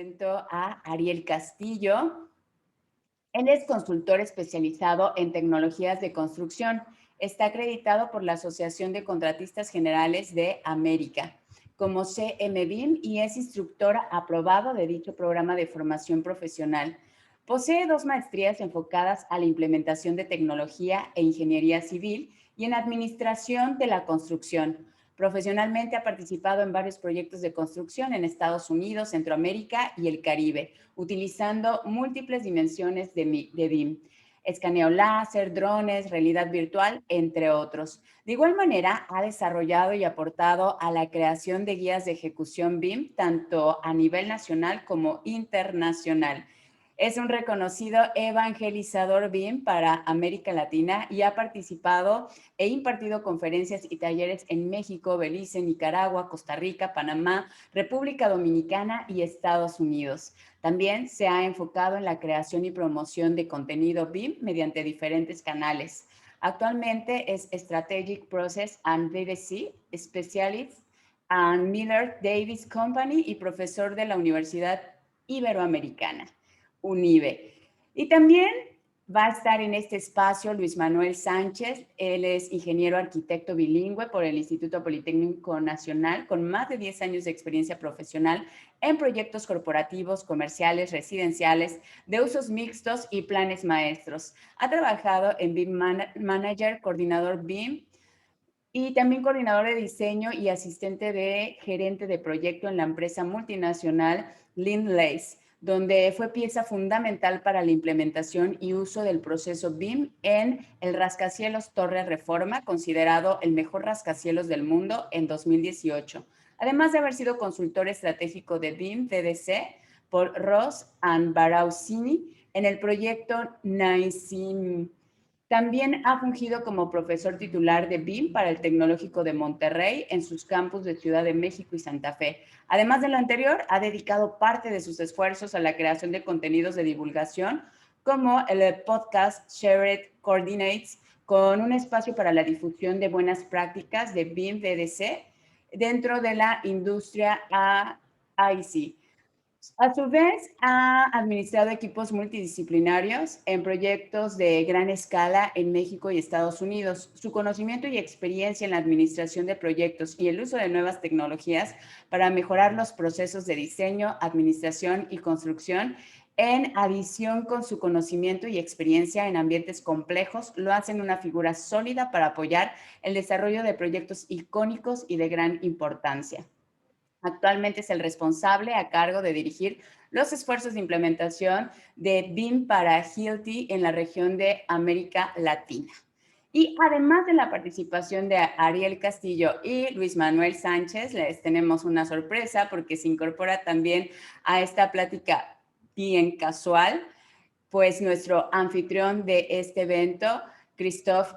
presento a Ariel Castillo. Él es consultor especializado en tecnologías de construcción. Está acreditado por la Asociación de Contratistas Generales de América como CMBIM y es instructor aprobado de dicho programa de formación profesional. Posee 2 maestrías enfocadas a la implementación de tecnología e ingeniería civil y en administración de la construcción. Profesionalmente ha participado en varios proyectos de construcción en Estados Unidos, Centroamérica y el Caribe, utilizando múltiples dimensiones de BIM, escaneo láser, drones, realidad virtual, entre otros. De igual manera, ha desarrollado y aportado a la creación de guías de ejecución BIM, tanto a nivel nacional como internacional. Es un reconocido evangelizador BIM para América Latina y ha participado e impartido conferencias y talleres en México, Belice, Nicaragua, Costa Rica, Panamá, República Dominicana y Estados Unidos. También se ha enfocado en la creación y promoción de contenido BIM mediante diferentes canales. Actualmente es Strategic Process and VDC Specialist and Miller Davis Company y profesor de la Universidad Iberoamericana. UNIBE. Y también va a estar en este espacio Luis Manuel Sánchez. Él es ingeniero arquitecto bilingüe por el Instituto Politécnico Nacional con más de 10 años de experiencia profesional en proyectos corporativos, comerciales, residenciales, de usos mixtos y planes maestros. Ha trabajado en BIM Manager, coordinador BIM y también coordinador de diseño y asistente de gerente de proyecto en la empresa multinacional Lindleys, donde fue pieza fundamental para la implementación y uso del proceso BIM en el rascacielos Torre Reforma, considerado el mejor rascacielos del mundo en 2018. Además de haber sido consultor estratégico de BIM DDC por Ross and Baraucini en el proyecto NICIM. También ha fungido como profesor titular de BIM para el Tecnológico de Monterrey en sus campus de Ciudad de México y Santa Fe. Además de lo anterior, ha dedicado parte de sus esfuerzos a la creación de contenidos de divulgación, como el podcast Shared Coordinates, con un espacio para la difusión de buenas prácticas de BIM VDC dentro de la industria AIC. A su vez, ha administrado equipos multidisciplinarios en proyectos de gran escala en México y Estados Unidos. Su conocimiento y experiencia en la administración de proyectos y el uso de nuevas tecnologías para mejorar los procesos de diseño, administración y construcción, en adición con su conocimiento y experiencia en ambientes complejos, lo hacen una figura sólida para apoyar el desarrollo de proyectos icónicos y de gran importancia. Actualmente es el responsable a cargo de dirigir los esfuerzos de implementación de BIM para Hilti en la región de América Latina. Y además de la participación de Ariel Castillo y Luis Manuel Sánchez, les tenemos una sorpresa porque se incorpora también a esta plática bien casual, pues nuestro anfitrión de este evento, Christoph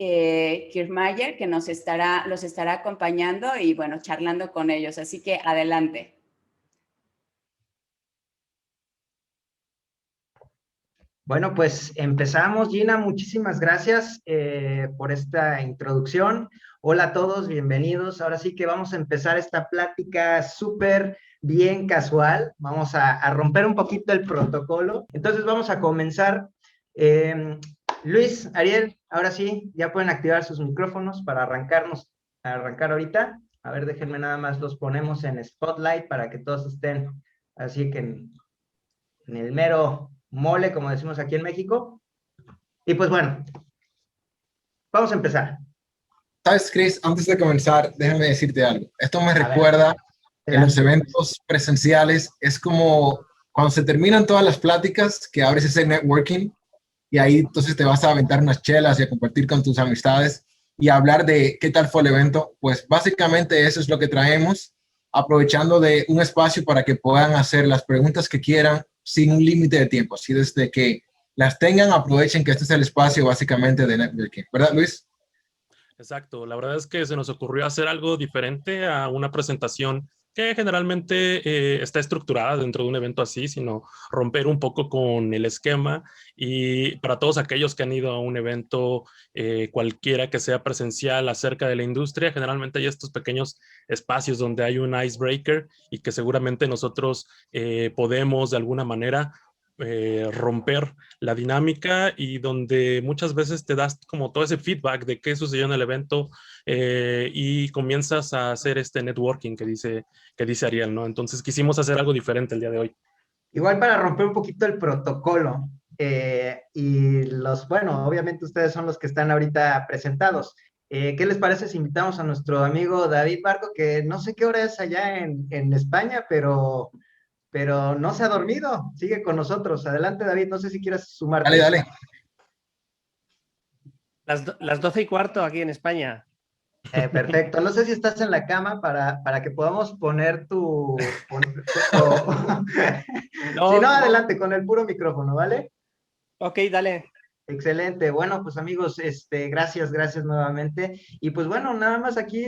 Kirchmayer, que los estará acompañando y, bueno, charlando con ellos. Así que adelante. Bueno, pues empezamos. Gina, muchísimas gracias por esta introducción. Hola a todos, bienvenidos. Ahora sí que vamos a empezar esta plática súper bien casual. Vamos a romper un poquito el protocolo. Entonces vamos a comenzar. Luis, Ariel, ahora sí, ya pueden activar sus micrófonos para arrancar ahorita. A ver, déjenme nada más, los ponemos en Spotlight para que todos estén así que en el mero mole, como decimos aquí en México. Y pues bueno, vamos a empezar. ¿Sabes, Chris? Antes de comenzar, déjame decirte algo. Esto me recuerda que en los eventos presenciales es como cuando se terminan todas las pláticas, que abres ese networking y ahí entonces te vas a aventar unas chelas y a compartir con tus amistades y a hablar de qué tal fue el evento. Pues básicamente eso es lo que traemos, aprovechando de un espacio para que puedan hacer las preguntas que quieran sin un límite de tiempo. Así desde que las tengan, aprovechen que este es el espacio básicamente de networking. ¿Verdad, Luis? Exacto. La verdad es que se nos ocurrió hacer algo diferente a una presentación que generalmente está estructurada dentro de un evento así, sino romper un poco con el esquema. Y para todos aquellos que han ido a un evento, cualquiera que sea presencial acerca de la industria, generalmente hay estos pequeños espacios donde hay un icebreaker y que seguramente nosotros podemos de alguna manera romper la dinámica, y donde muchas veces te das como todo ese feedback de qué sucedió en el evento, y comienzas a hacer este networking que dice Ariel, ¿no? Entonces quisimos hacer algo diferente el día de hoy. Igual para romper un poquito el protocolo, y bueno, obviamente ustedes son los que están ahorita presentados. ¿Qué les parece si invitamos a nuestro amigo David Barco, que no sé qué hora es allá en España, pero no se ha dormido, sigue con nosotros. Adelante, David, no sé si quieres sumarte. Dale, dale. Las 12:15 aquí en España. Perfecto. No sé si estás en la cama para que podamos poner No, si no, adelante, con el puro micrófono, ¿vale? Ok, dale. Excelente. Bueno, pues amigos, gracias nuevamente. Y pues bueno, nada más aquí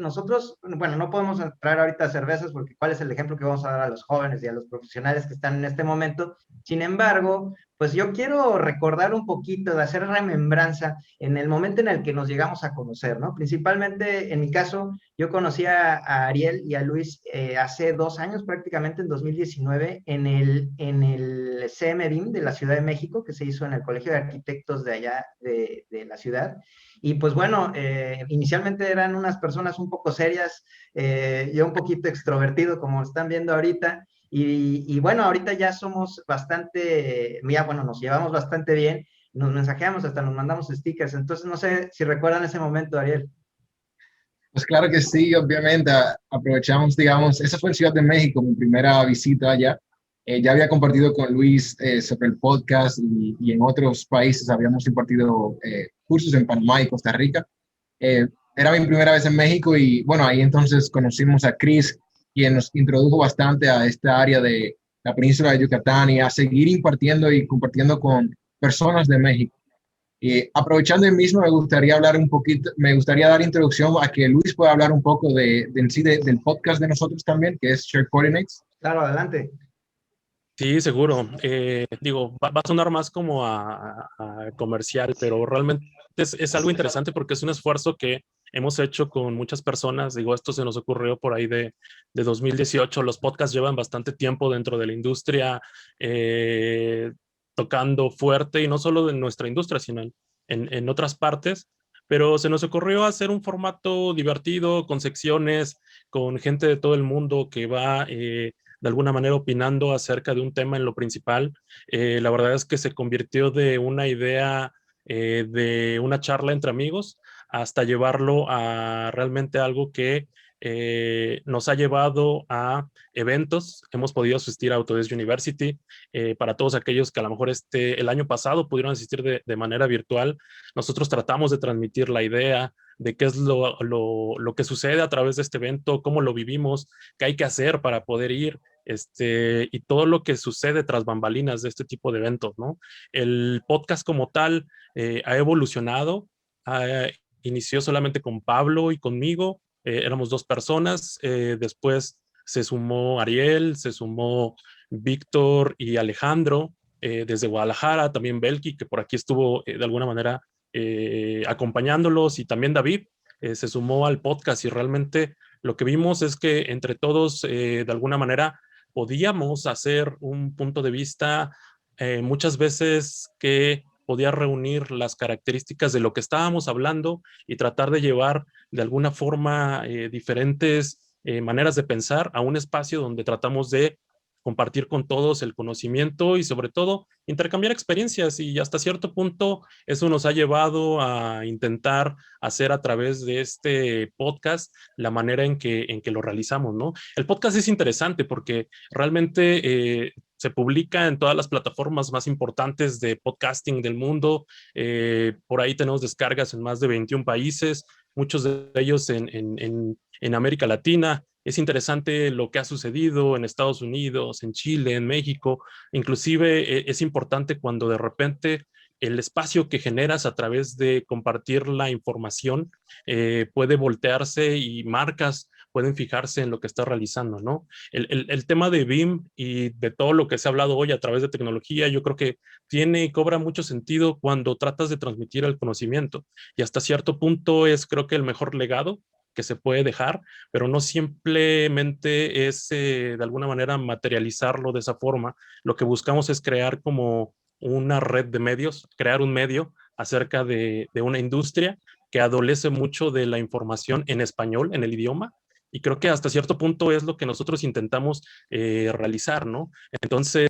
nosotros, bueno, no podemos entrar ahorita a cervezas porque cuál es el ejemplo que vamos a dar a los jóvenes y a los profesionales que están en este momento. Sin embargo, pues yo quiero recordar un poquito, de hacer remembranza en el momento en el que nos llegamos a conocer, ¿no? Principalmente en mi caso, yo conocí a Ariel y a Luis hace 2 años, prácticamente en 2019, en el CMBIM de la Ciudad de México, que se hizo en el Colegio de Arquitectos de allá de la ciudad. Y pues bueno, inicialmente eran unas personas un poco serias, yo un poquito extrovertido, como están viendo ahorita. Y bueno, ahorita ya somos bastante, ya bueno, nos llevamos bastante bien, nos mensajeamos, hasta nos mandamos stickers. Entonces, no sé si recuerdan ese momento, Ariel. Pues claro que sí, obviamente. Aprovechamos, digamos, esa fue en Ciudad de México, mi primera visita allá. Ya había compartido con Luis sobre el podcast, y en otros países habíamos impartido cursos en Panamá y Costa Rica. Era mi primera vez en México, y bueno, ahí entonces conocimos a Chris, quien nos introdujo bastante a esta área de la península de Yucatán y a seguir impartiendo y compartiendo con personas de México. Aprovechando el mismo, me gustaría hablar un poquito, me gustaría dar introducción a que Luis pueda hablar un poco en sí del podcast de nosotros también, que es Share Coordinates. Claro, adelante. Sí, seguro. Digo, va a sonar más como a comercial, pero realmente es algo interesante porque es un esfuerzo que hemos hecho con muchas personas. Digo, esto se nos ocurrió por ahí de 2018. Los podcasts llevan bastante tiempo dentro de la industria, tocando fuerte, y no solo en nuestra industria, sino en otras partes. Pero se nos ocurrió hacer un formato divertido, con secciones, con gente de todo el mundo que va de alguna manera opinando acerca de un tema en lo principal. La verdad es que se convirtió de una idea, de una charla entre amigos, hasta llevarlo a realmente algo que nos ha llevado a eventos. Hemos podido asistir a Autodesk University. Para todos aquellos que a lo mejor el año pasado pudieron asistir de manera virtual, nosotros tratamos de transmitir la idea de qué es lo que sucede a través de este evento, cómo lo vivimos, qué hay que hacer para poder ir, y todo lo que sucede tras bambalinas de este tipo de eventos, ¿no? El podcast como tal ha evolucionado. Inició solamente con Pablo y conmigo, éramos 2 personas. Después se sumó Ariel, se sumó Víctor y Alejandro, desde Guadalajara, también Belki, que por aquí estuvo de alguna manera acompañándolos, y también David se sumó al podcast. Y realmente lo que vimos es que entre todos, de alguna manera, podíamos hacer un punto de vista muchas veces que podía reunir las características de lo que estábamos hablando, y tratar de llevar de alguna forma diferentes maneras de pensar a un espacio donde tratamos de compartir con todos el conocimiento y sobre todo intercambiar experiencias. Y hasta cierto punto eso nos ha llevado a intentar hacer a través de este podcast la manera en que lo realizamos, ¿no? El podcast es interesante porque realmente se publica en todas las plataformas más importantes de podcasting del mundo. Por ahí tenemos descargas en más de 21 países, muchos de ellos en América Latina. Es interesante lo que ha sucedido en Estados Unidos, en Chile, en México. Inclusive es importante cuando de repente el espacio que generas a través de compartir la información puede voltearse, y marcas pueden fijarse en lo que estás realizando, ¿no? El tema de BIM y de todo lo que se ha hablado hoy a través de tecnología, yo creo que tiene y cobra mucho sentido cuando tratas de transmitir el conocimiento. Y hasta cierto punto es, creo que, el mejor legado que se puede dejar, pero no simplemente es de alguna manera materializarlo de esa forma. Lo que buscamos es crear como una red de medios, crear un medio acerca de una industria que adolece mucho de la información en español, en el idioma, y creo que hasta cierto punto es lo que nosotros intentamos realizar, ¿no? Entonces,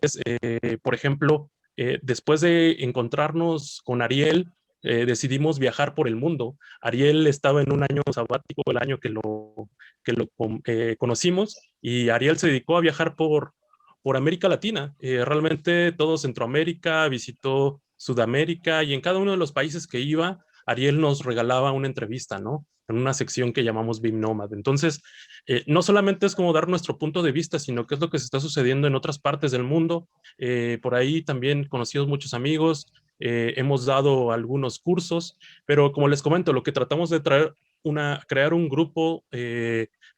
por ejemplo, después de encontrarnos con Ariel, decidimos viajar por el mundo. Ariel estaba en un año sabático, el año que lo conocimos, y Ariel se dedicó a viajar por América Latina. Realmente todo Centroamérica, visitó Sudamérica, y en cada uno de los países que iba, Ariel nos regalaba una entrevista, ¿no? En una sección que llamamos BIM Nomad. Entonces, no solamente es como dar nuestro punto de vista, sino qué es lo que se está sucediendo en otras partes del mundo. Por ahí también conocimos muchos amigos, hemos dado algunos cursos, pero como les comento, lo que tratamos de crear un grupo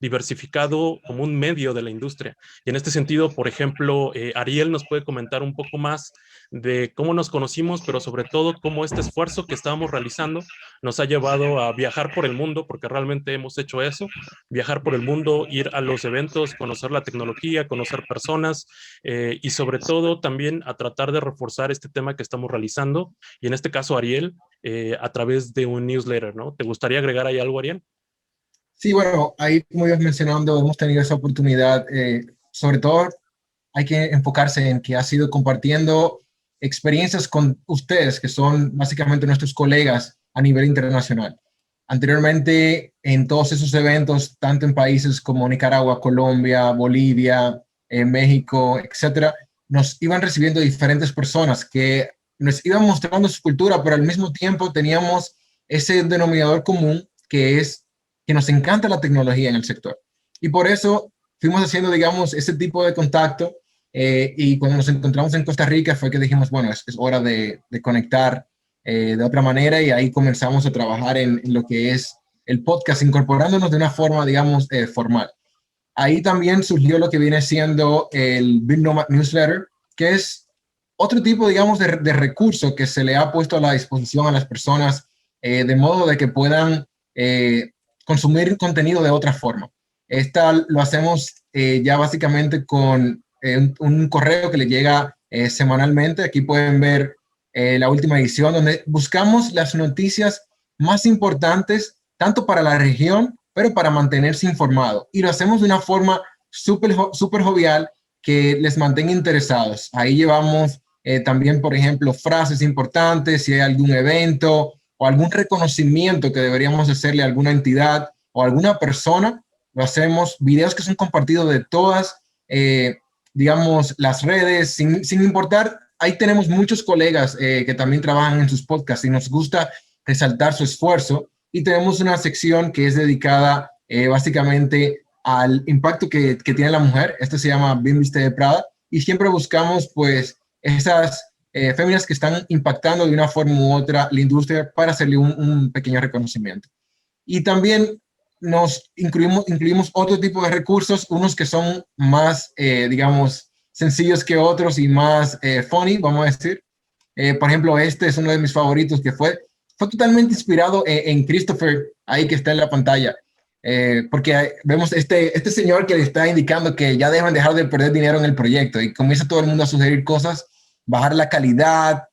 diversificado como un medio de la industria. Y en este sentido, por ejemplo, Ariel nos puede comentar un poco más de cómo nos conocimos, pero sobre todo cómo este esfuerzo que estábamos realizando nos ha llevado a viajar por el mundo, porque realmente hemos hecho eso, viajar por el mundo, ir a los eventos, conocer la tecnología, conocer personas, y sobre todo también a tratar de reforzar este tema que estamos realizando, y en este caso Ariel, a través de un newsletter, ¿no? ¿Te gustaría agregar ahí algo, Ariel? Sí, bueno, ahí como ibas mencionando, hemos tenido esa oportunidad, sobre todo hay que enfocarse en que ha sido compartiendo experiencias con ustedes, que son básicamente nuestros colegas a nivel internacional. Anteriormente, en todos esos eventos, tanto en países como Nicaragua, Colombia, Bolivia, México, etcétera, nos iban recibiendo diferentes personas que nos iban mostrando su cultura, pero al mismo tiempo teníamos ese denominador común que es que nos encanta la tecnología en el sector. Y por eso fuimos haciendo, digamos, ese tipo de contacto, y cuando nos encontramos en Costa Rica fue que dijimos, bueno, es hora de conectar de otra manera, y ahí comenzamos a trabajar en lo que es el podcast, incorporándonos de una forma, digamos, formal. Ahí también surgió lo que viene siendo el BIM Nomad Newsletter, que es otro tipo, digamos, de recurso que se le ha puesto a la disposición a las personas, de modo de que puedan consumir contenido de otra forma. Esta lo hacemos ya básicamente con un correo que le llega semanalmente. Aquí pueden ver la última edición, donde buscamos las noticias más importantes, tanto para la región, pero para mantenerse informado. Y lo hacemos de una forma súper jovial que les mantenga interesados. Ahí llevamos también, por ejemplo, frases importantes, si hay algún evento o algún reconocimiento que deberíamos hacerle a alguna entidad o a alguna persona, lo hacemos, videos que son compartidos de todas, digamos, las redes, sin importar. Ahí tenemos muchos colegas que también trabajan en sus podcasts y nos gusta resaltar su esfuerzo, y tenemos una sección que es dedicada básicamente al impacto que tiene la mujer. Esto se llama BIM Viste de Prada, y siempre buscamos pues esas féminas que están impactando de una forma u otra la industria para hacerle un pequeño reconocimiento. Y también nos incluimos otro tipo de recursos, unos que son más, digamos, sencillos que otros y más funny, vamos a decir. Por ejemplo, este es uno de mis favoritos, que fue totalmente inspirado en Christopher, ahí que está en la pantalla. Porque vemos este señor que le está indicando que ya deben dejar de perder dinero en el proyecto, y comienza todo el mundo a sugerir cosas, bajar la calidad,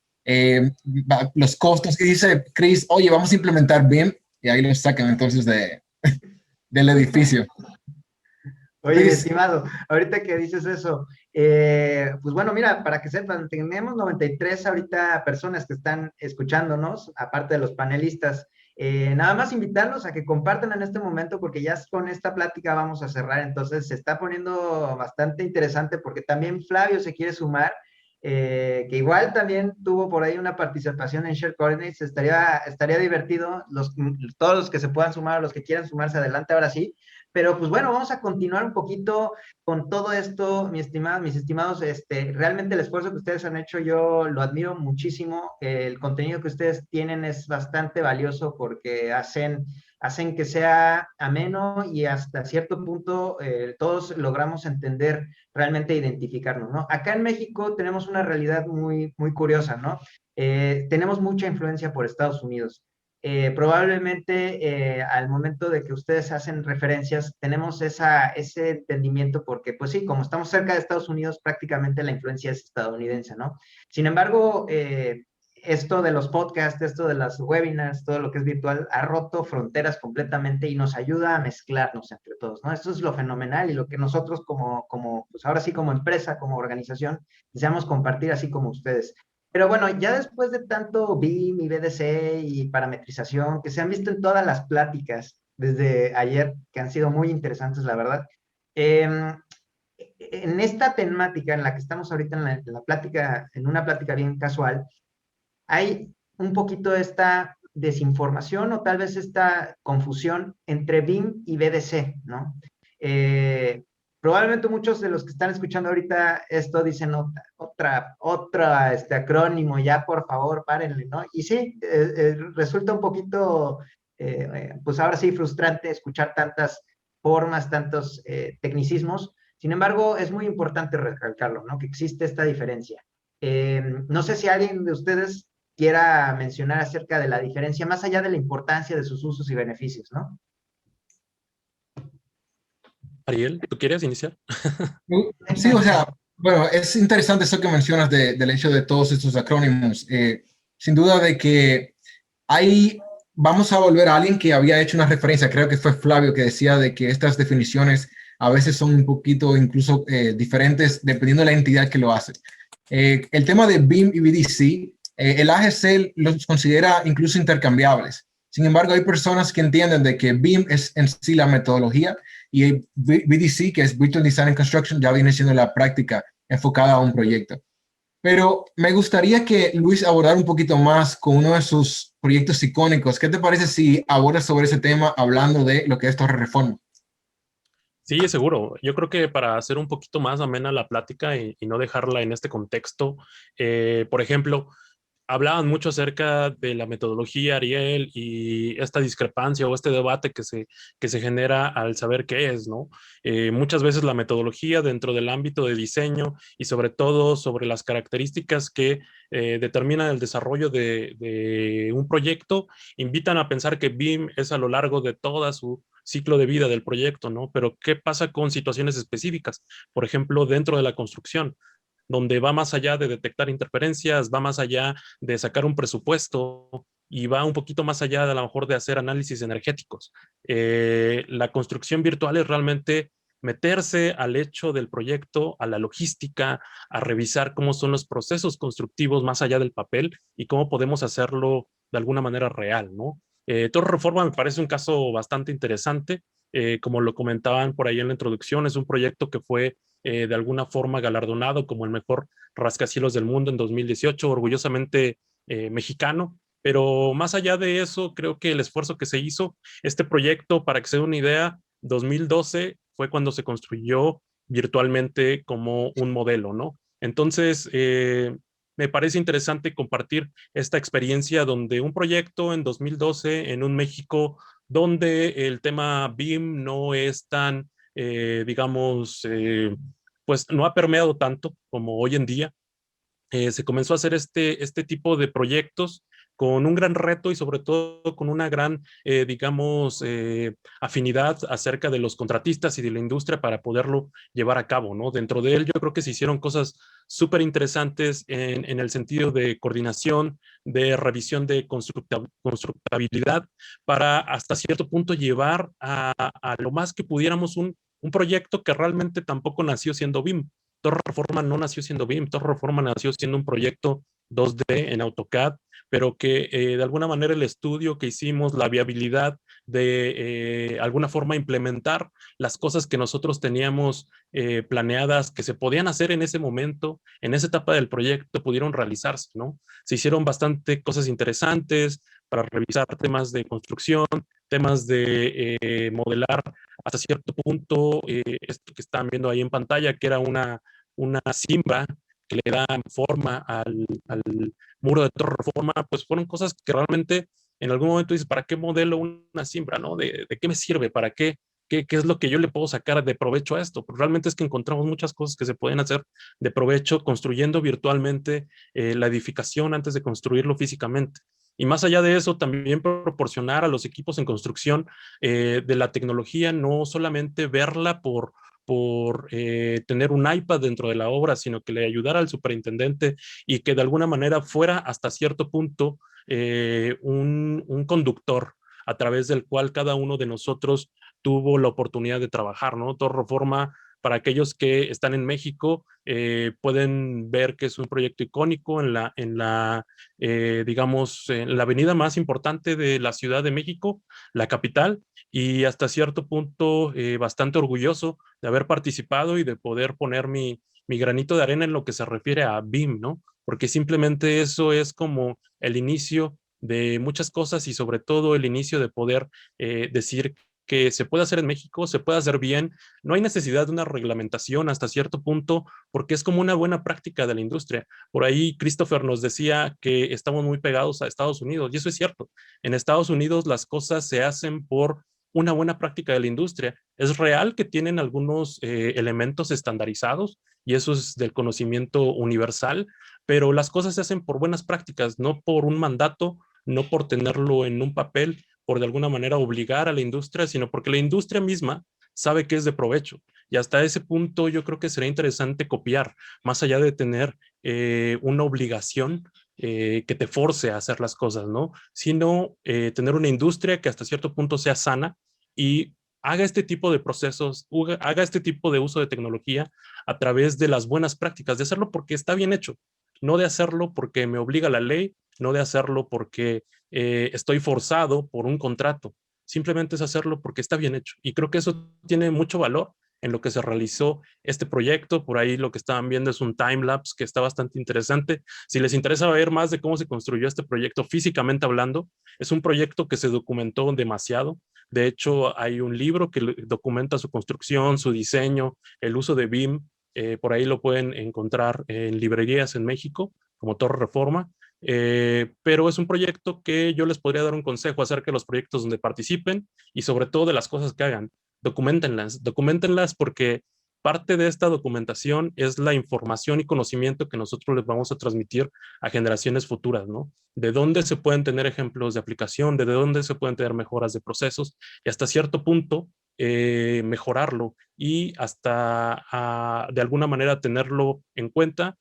los costos, y dice Chris, oye, vamos a implementar BIM, y ahí lo sacan entonces del edificio. Oye, mi estimado, ahorita que dices eso, pues bueno, mira, para que sepan, tenemos 93 ahorita personas que están escuchándonos, aparte de los panelistas. Nada más invitarlos a que compartan en este momento, porque ya con esta plática vamos a cerrar. Entonces se está poniendo bastante interesante, porque también Flavio se quiere sumar, que igual también tuvo por ahí una participación en Share Coordinates. Estaría divertido, todos los que se puedan sumar, los que quieran sumarse, adelante ahora sí. Pero pues bueno, vamos a continuar un poquito con todo esto, mis estimados. Realmente el esfuerzo que ustedes han hecho, yo lo admiro muchísimo. El contenido que ustedes tienen es bastante valioso, porque hacen hacen que sea ameno y hasta cierto punto todos logramos entender, realmente identificarnos, ¿no? Acá en México tenemos una realidad muy, muy curiosa, ¿no? Tenemos mucha influencia por Estados Unidos. Probablemente al momento de que ustedes hacen referencias, tenemos ese entendimiento porque, pues sí, como estamos cerca de Estados Unidos, prácticamente la influencia es estadounidense, ¿no? Sin embargo, esto de los podcasts, esto de las webinars, todo lo que es virtual, ha roto fronteras completamente y nos ayuda a mezclarnos entre todos, ¿no? Esto es lo fenomenal y lo que nosotros pues ahora sí como empresa, como organización, deseamos compartir así como ustedes. Pero bueno, ya después de tanto BIM y BDC y parametrización que se han visto en todas las pláticas desde ayer, que han sido muy interesantes, la verdad, en esta temática en la que estamos ahorita en la plática, en una plática bien casual, hay un poquito esta desinformación o tal vez esta confusión entre BIM y BDC, ¿no? Probablemente muchos de los que están escuchando ahorita esto dicen otra acrónimo, ya por favor, párenle, ¿no? Y sí, resulta un poquito, pues ahora sí, frustrante escuchar tantas formas, tantos tecnicismos. Sin embargo, es muy importante recalcarlo, ¿no? Que existe esta diferencia. No sé si alguien de ustedes quiera mencionar acerca de la diferencia, más allá de la importancia de sus usos y beneficios, ¿no? Ariel, ¿tú quieres iniciar? Sí, o sea, bueno, es interesante eso que mencionas del hecho de todos estos acrónimos. Sin duda de que vamos a volver a alguien que había hecho una referencia, creo que fue Flavio, que decía de que estas definiciones a veces son un poquito incluso diferentes dependiendo de la entidad que lo hace. El tema de BIM y BDC, el AGC los considera incluso intercambiables. Sin embargo, hay personas que entienden de que BIM es en sí la metodología y BDC, que es Virtual Design and Construction, ya viene siendo la práctica enfocada a un proyecto. Pero me gustaría que Luis abordara un poquito más con uno de sus proyectos icónicos. ¿Qué te parece si abordas sobre ese tema hablando de lo que es Torre Reforma? Sí, seguro. Yo creo que para hacer un poquito más amena la plática y no dejarla en este contexto, por ejemplo, hablaban mucho acerca de la metodología, Ariel, y esta discrepancia o este debate que se genera al saber qué es, ¿no? Muchas veces la metodología dentro del ámbito de diseño y sobre todo sobre las características que determinan el desarrollo de un proyecto, invitan a pensar que BIM es a lo largo de toda su ciclo de vida del proyecto, ¿no? Pero ¿qué pasa con situaciones específicas? Por ejemplo, dentro de la construcción, donde va más allá de detectar interferencias, va más allá de sacar un presupuesto y va un poquito más allá de a lo mejor de hacer análisis energéticos. La construcción virtual es realmente meterse al hecho del proyecto, a la logística, a revisar cómo son los procesos constructivos más allá del papel y cómo podemos hacerlo de alguna manera real, ¿no? Torre Reforma me parece un caso bastante interesante. Como lo comentaban por ahí en la introducción, es un proyecto que fue de alguna forma galardonado como el mejor rascacielos del mundo en 2018, orgullosamente mexicano. Pero más allá de eso, creo que el esfuerzo que se hizo, este proyecto, para que se dé una idea, 2012 fue cuando se construyó virtualmente como un modelo, ¿no? Entonces, me parece interesante compartir esta experiencia donde un proyecto en 2012 en un México donde el tema BIM no es tan, digamos, pues no ha permeado tanto como hoy en día. Se comenzó a hacer este tipo de proyectos con un gran reto y sobre todo con una gran, digamos, afinidad acerca de los contratistas y de la industria para poderlo llevar a cabo, ¿no? Dentro de él yo creo que se hicieron cosas súper interesantes en el sentido de coordinación, de revisión de constructabilidad, para hasta cierto punto llevar a lo más que pudiéramos un proyecto que realmente tampoco nació siendo BIM. Torre Reforma no nació siendo BIM, Torre Reforma nació siendo un proyecto 2D en AutoCAD, pero que de alguna manera el estudio que hicimos, la viabilidad de alguna forma implementar las cosas que nosotros teníamos planeadas, que se podían hacer en ese momento, en esa etapa del proyecto, pudieron realizarse, ¿no? Se hicieron bastante cosas interesantes para revisar temas de construcción, temas de modelar hasta cierto punto, esto que están viendo ahí en pantalla, que era una simba que le da forma al muro de Torre Reforma, pues fueron cosas que realmente en algún momento dices, ¿para qué modelo una siembra, no? ¿De qué me sirve? ¿Para qué? ¿Qué es lo que yo le puedo sacar de provecho a esto? Porque realmente es que encontramos muchas cosas que se pueden hacer de provecho construyendo virtualmente la edificación antes de construirlo físicamente. Y más allá de eso, también proporcionar a los equipos en construcción de la tecnología, no solamente verla por tener un iPad dentro de la obra, sino que le ayudara al superintendente y que de alguna manera fuera hasta cierto punto un conductor a través del cual cada uno de nosotros tuvo la oportunidad de trabajar, ¿no? Torreforma, para aquellos que están en México, pueden ver que es un proyecto icónico digamos, en la avenida más importante de la Ciudad de México, la capital, y hasta cierto punto bastante orgulloso de haber participado y de poder poner mi granito de arena en lo que se refiere a BIM, ¿no? Porque simplemente eso es como el inicio de muchas cosas y sobre todo el inicio de poder decir que se puede hacer en México, se puede hacer bien, no hay necesidad de una reglamentación hasta cierto punto, porque es como una buena práctica de la industria. Por ahí Christopher nos decía que estamos muy pegados a Estados Unidos, y eso es cierto. En Estados Unidos las cosas se hacen por una buena práctica de la industria. Es real que tienen algunos elementos estandarizados, y eso es del conocimiento universal, pero las cosas se hacen por buenas prácticas, no por un mandato, no por tenerlo en un papel, por de alguna manera obligar a la industria, sino porque la industria misma sabe que es de provecho. Y hasta ese punto yo creo que sería interesante copiar, más allá de tener una obligación que te force a hacer las cosas, ¿no? Sino tener una industria que hasta cierto punto sea sana y haga este tipo de procesos, haga este tipo de uso de tecnología a través de las buenas prácticas, de hacerlo porque está bien hecho, no de hacerlo porque me obliga la ley, no de hacerlo porque estoy forzado por un contrato, simplemente es hacerlo porque está bien hecho. Y creo que eso tiene mucho valor en lo que se realizó este proyecto. Por ahí lo que estaban viendo es un time-lapse que está bastante interesante. Si les interesa ver más de cómo se construyó este proyecto físicamente hablando, es un proyecto que se documentó demasiado. De hecho, hay un libro que documenta su construcción, su diseño, el uso de BIM. Por ahí lo pueden encontrar en librerías en México, como Torre Reforma. Pero es un proyecto que yo les podría dar un consejo acerca de los proyectos donde participen y sobre todo de las cosas que hagan. Documentenlas porque parte de esta documentación es la información y conocimiento que nosotros les vamos a transmitir a generaciones futuras, ¿no? De dónde se pueden tener ejemplos de aplicación, de dónde se pueden tener mejoras de procesos y hasta cierto punto mejorarlo y hasta de alguna manera tenerlo en cuenta,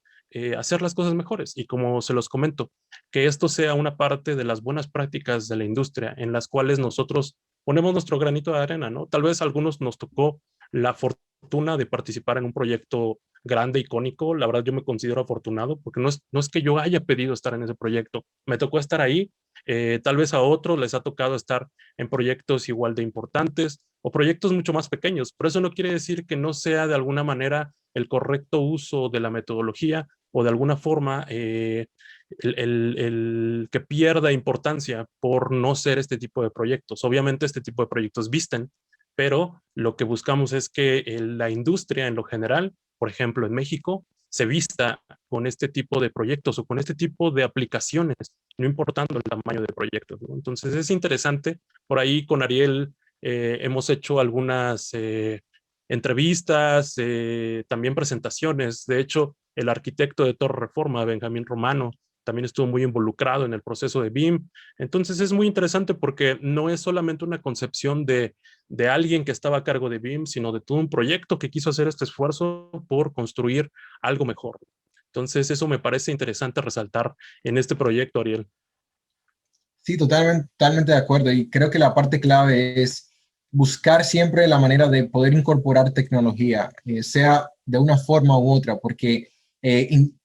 hacer las cosas mejores. Y como se los comento, que esto sea una parte de las buenas prácticas de la industria en las cuales nosotros ponemos nuestro granito de arena, ¿no? Tal vez a algunos nos tocó la fortuna de participar en un proyecto grande, icónico. La verdad yo me considero afortunado porque no es que yo haya pedido estar en ese proyecto, me tocó estar ahí. Tal vez a otros les ha tocado estar en proyectos igual de importantes o proyectos mucho más pequeños, pero eso no quiere decir que no sea de alguna manera el correcto uso de la metodología o de alguna forma el que pierda importancia por no ser este tipo de proyectos. Obviamente este tipo de proyectos visten, pero lo que buscamos es que la industria en lo general, por ejemplo en México, se vista con este tipo de proyectos o con este tipo de aplicaciones, no importando el tamaño de proyectos, ¿no? Entonces es interesante. Por ahí con Ariel hemos hecho algunas entrevistas, también presentaciones. De hecho, el arquitecto de Torre Reforma, Benjamín Romano, también estuvo muy involucrado en el proceso de BIM. Entonces es muy interesante porque no es solamente una concepción de alguien que estaba a cargo de BIM, sino de todo un proyecto que quiso hacer este esfuerzo por construir algo mejor. Entonces eso me parece interesante resaltar en este proyecto, Ariel. Sí, totalmente de acuerdo. Y creo que la parte clave es buscar siempre la manera de poder incorporar tecnología, sea de una forma u otra, porque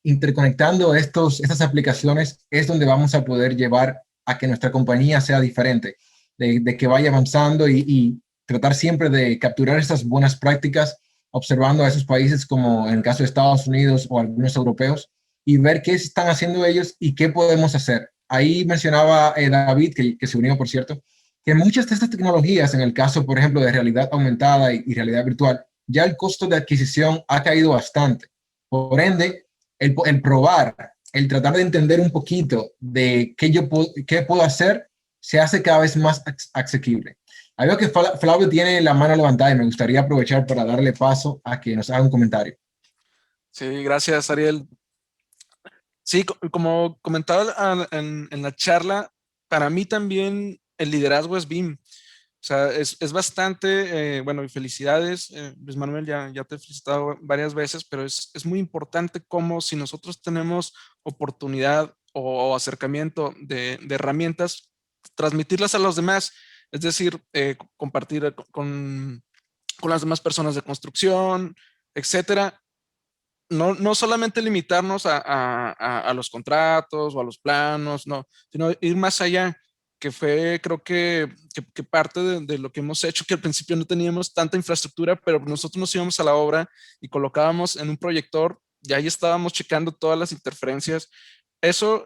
interconectando estas aplicaciones es donde vamos a poder llevar a que nuestra compañía sea diferente, de que vaya avanzando y tratar siempre de capturar esas buenas prácticas, observando a esos países como en el caso de Estados Unidos o algunos europeos, y ver qué están haciendo ellos y qué podemos hacer. Ahí mencionaba David, que se unió, por cierto, que muchas de estas tecnologías, en el caso, por ejemplo, de realidad aumentada y realidad virtual, ya el costo de adquisición ha caído bastante. Por ende, el probar, el tratar de entender un poquito de qué puedo hacer, se hace cada vez más asequible. Ahí veo que Flavio tiene la mano levantada y me gustaría aprovechar para darle paso a que nos haga un comentario. Sí, gracias, Ariel. Sí, como comentaba en la charla, para mí también el liderazgo es BIM. O sea, es bastante, bueno, y felicidades, Luis Manuel, ya te he felicitado varias veces, pero es muy importante cómo si nosotros tenemos oportunidad o acercamiento de herramientas, transmitirlas a los demás, es decir, compartir con las demás personas de construcción, etcétera. No solamente limitarnos a los contratos o a los planos, no, sino ir más allá, que fue creo que parte de lo que hemos hecho, que al principio no teníamos tanta infraestructura, pero nosotros nos íbamos a la obra y colocábamos en un proyector y ahí estábamos checando todas las interferencias. Eso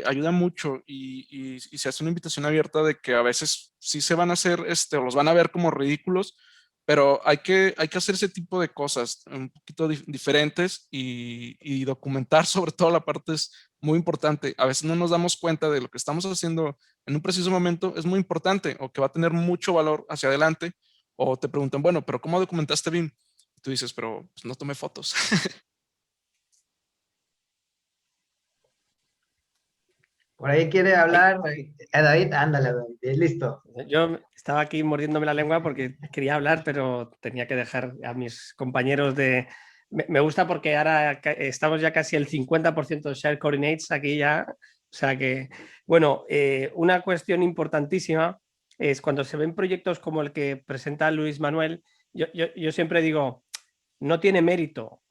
ayuda mucho y se hace una invitación abierta de que a veces sí se van a hacer, o los van a ver como ridículos, pero hay que hacer ese tipo de cosas un poquito diferentes y documentar sobre todo la parte es muy importante. A veces no nos damos cuenta de lo que estamos haciendo en un preciso momento, es muy importante o que va a tener mucho valor hacia adelante. O te preguntan, bueno, pero ¿cómo documentaste bien? Y tú dices, pero pues, no tomé fotos. Por ahí quiere hablar David. Ándale, David, listo. Yo estaba aquí mordiéndome la lengua porque quería hablar, pero tenía que dejar a mis compañeros de... Me gusta porque ahora estamos ya casi el 50% de Share Coordinates aquí ya. O sea que, bueno, una cuestión importantísima es cuando se ven proyectos como el que presenta Luis Manuel, yo siempre digo, no tiene mérito.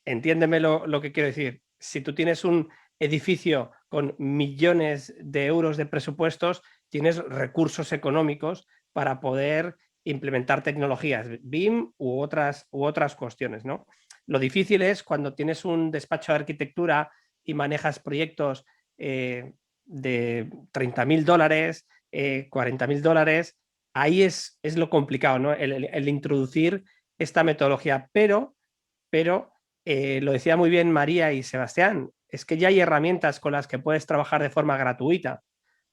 Entiéndeme lo que quiero decir. Si tú tienes un edificio con millones de euros de presupuestos, tienes recursos económicos para poder implementar tecnologías, BIM u otras cuestiones, ¿no? Lo difícil es cuando tienes un despacho de arquitectura y manejas proyectos de $30.000, $40.000, ahí es lo complicado, ¿no? El introducir esta metodología, pero lo decía muy bien María y Sebastián, es que ya hay herramientas con las que puedes trabajar de forma gratuita,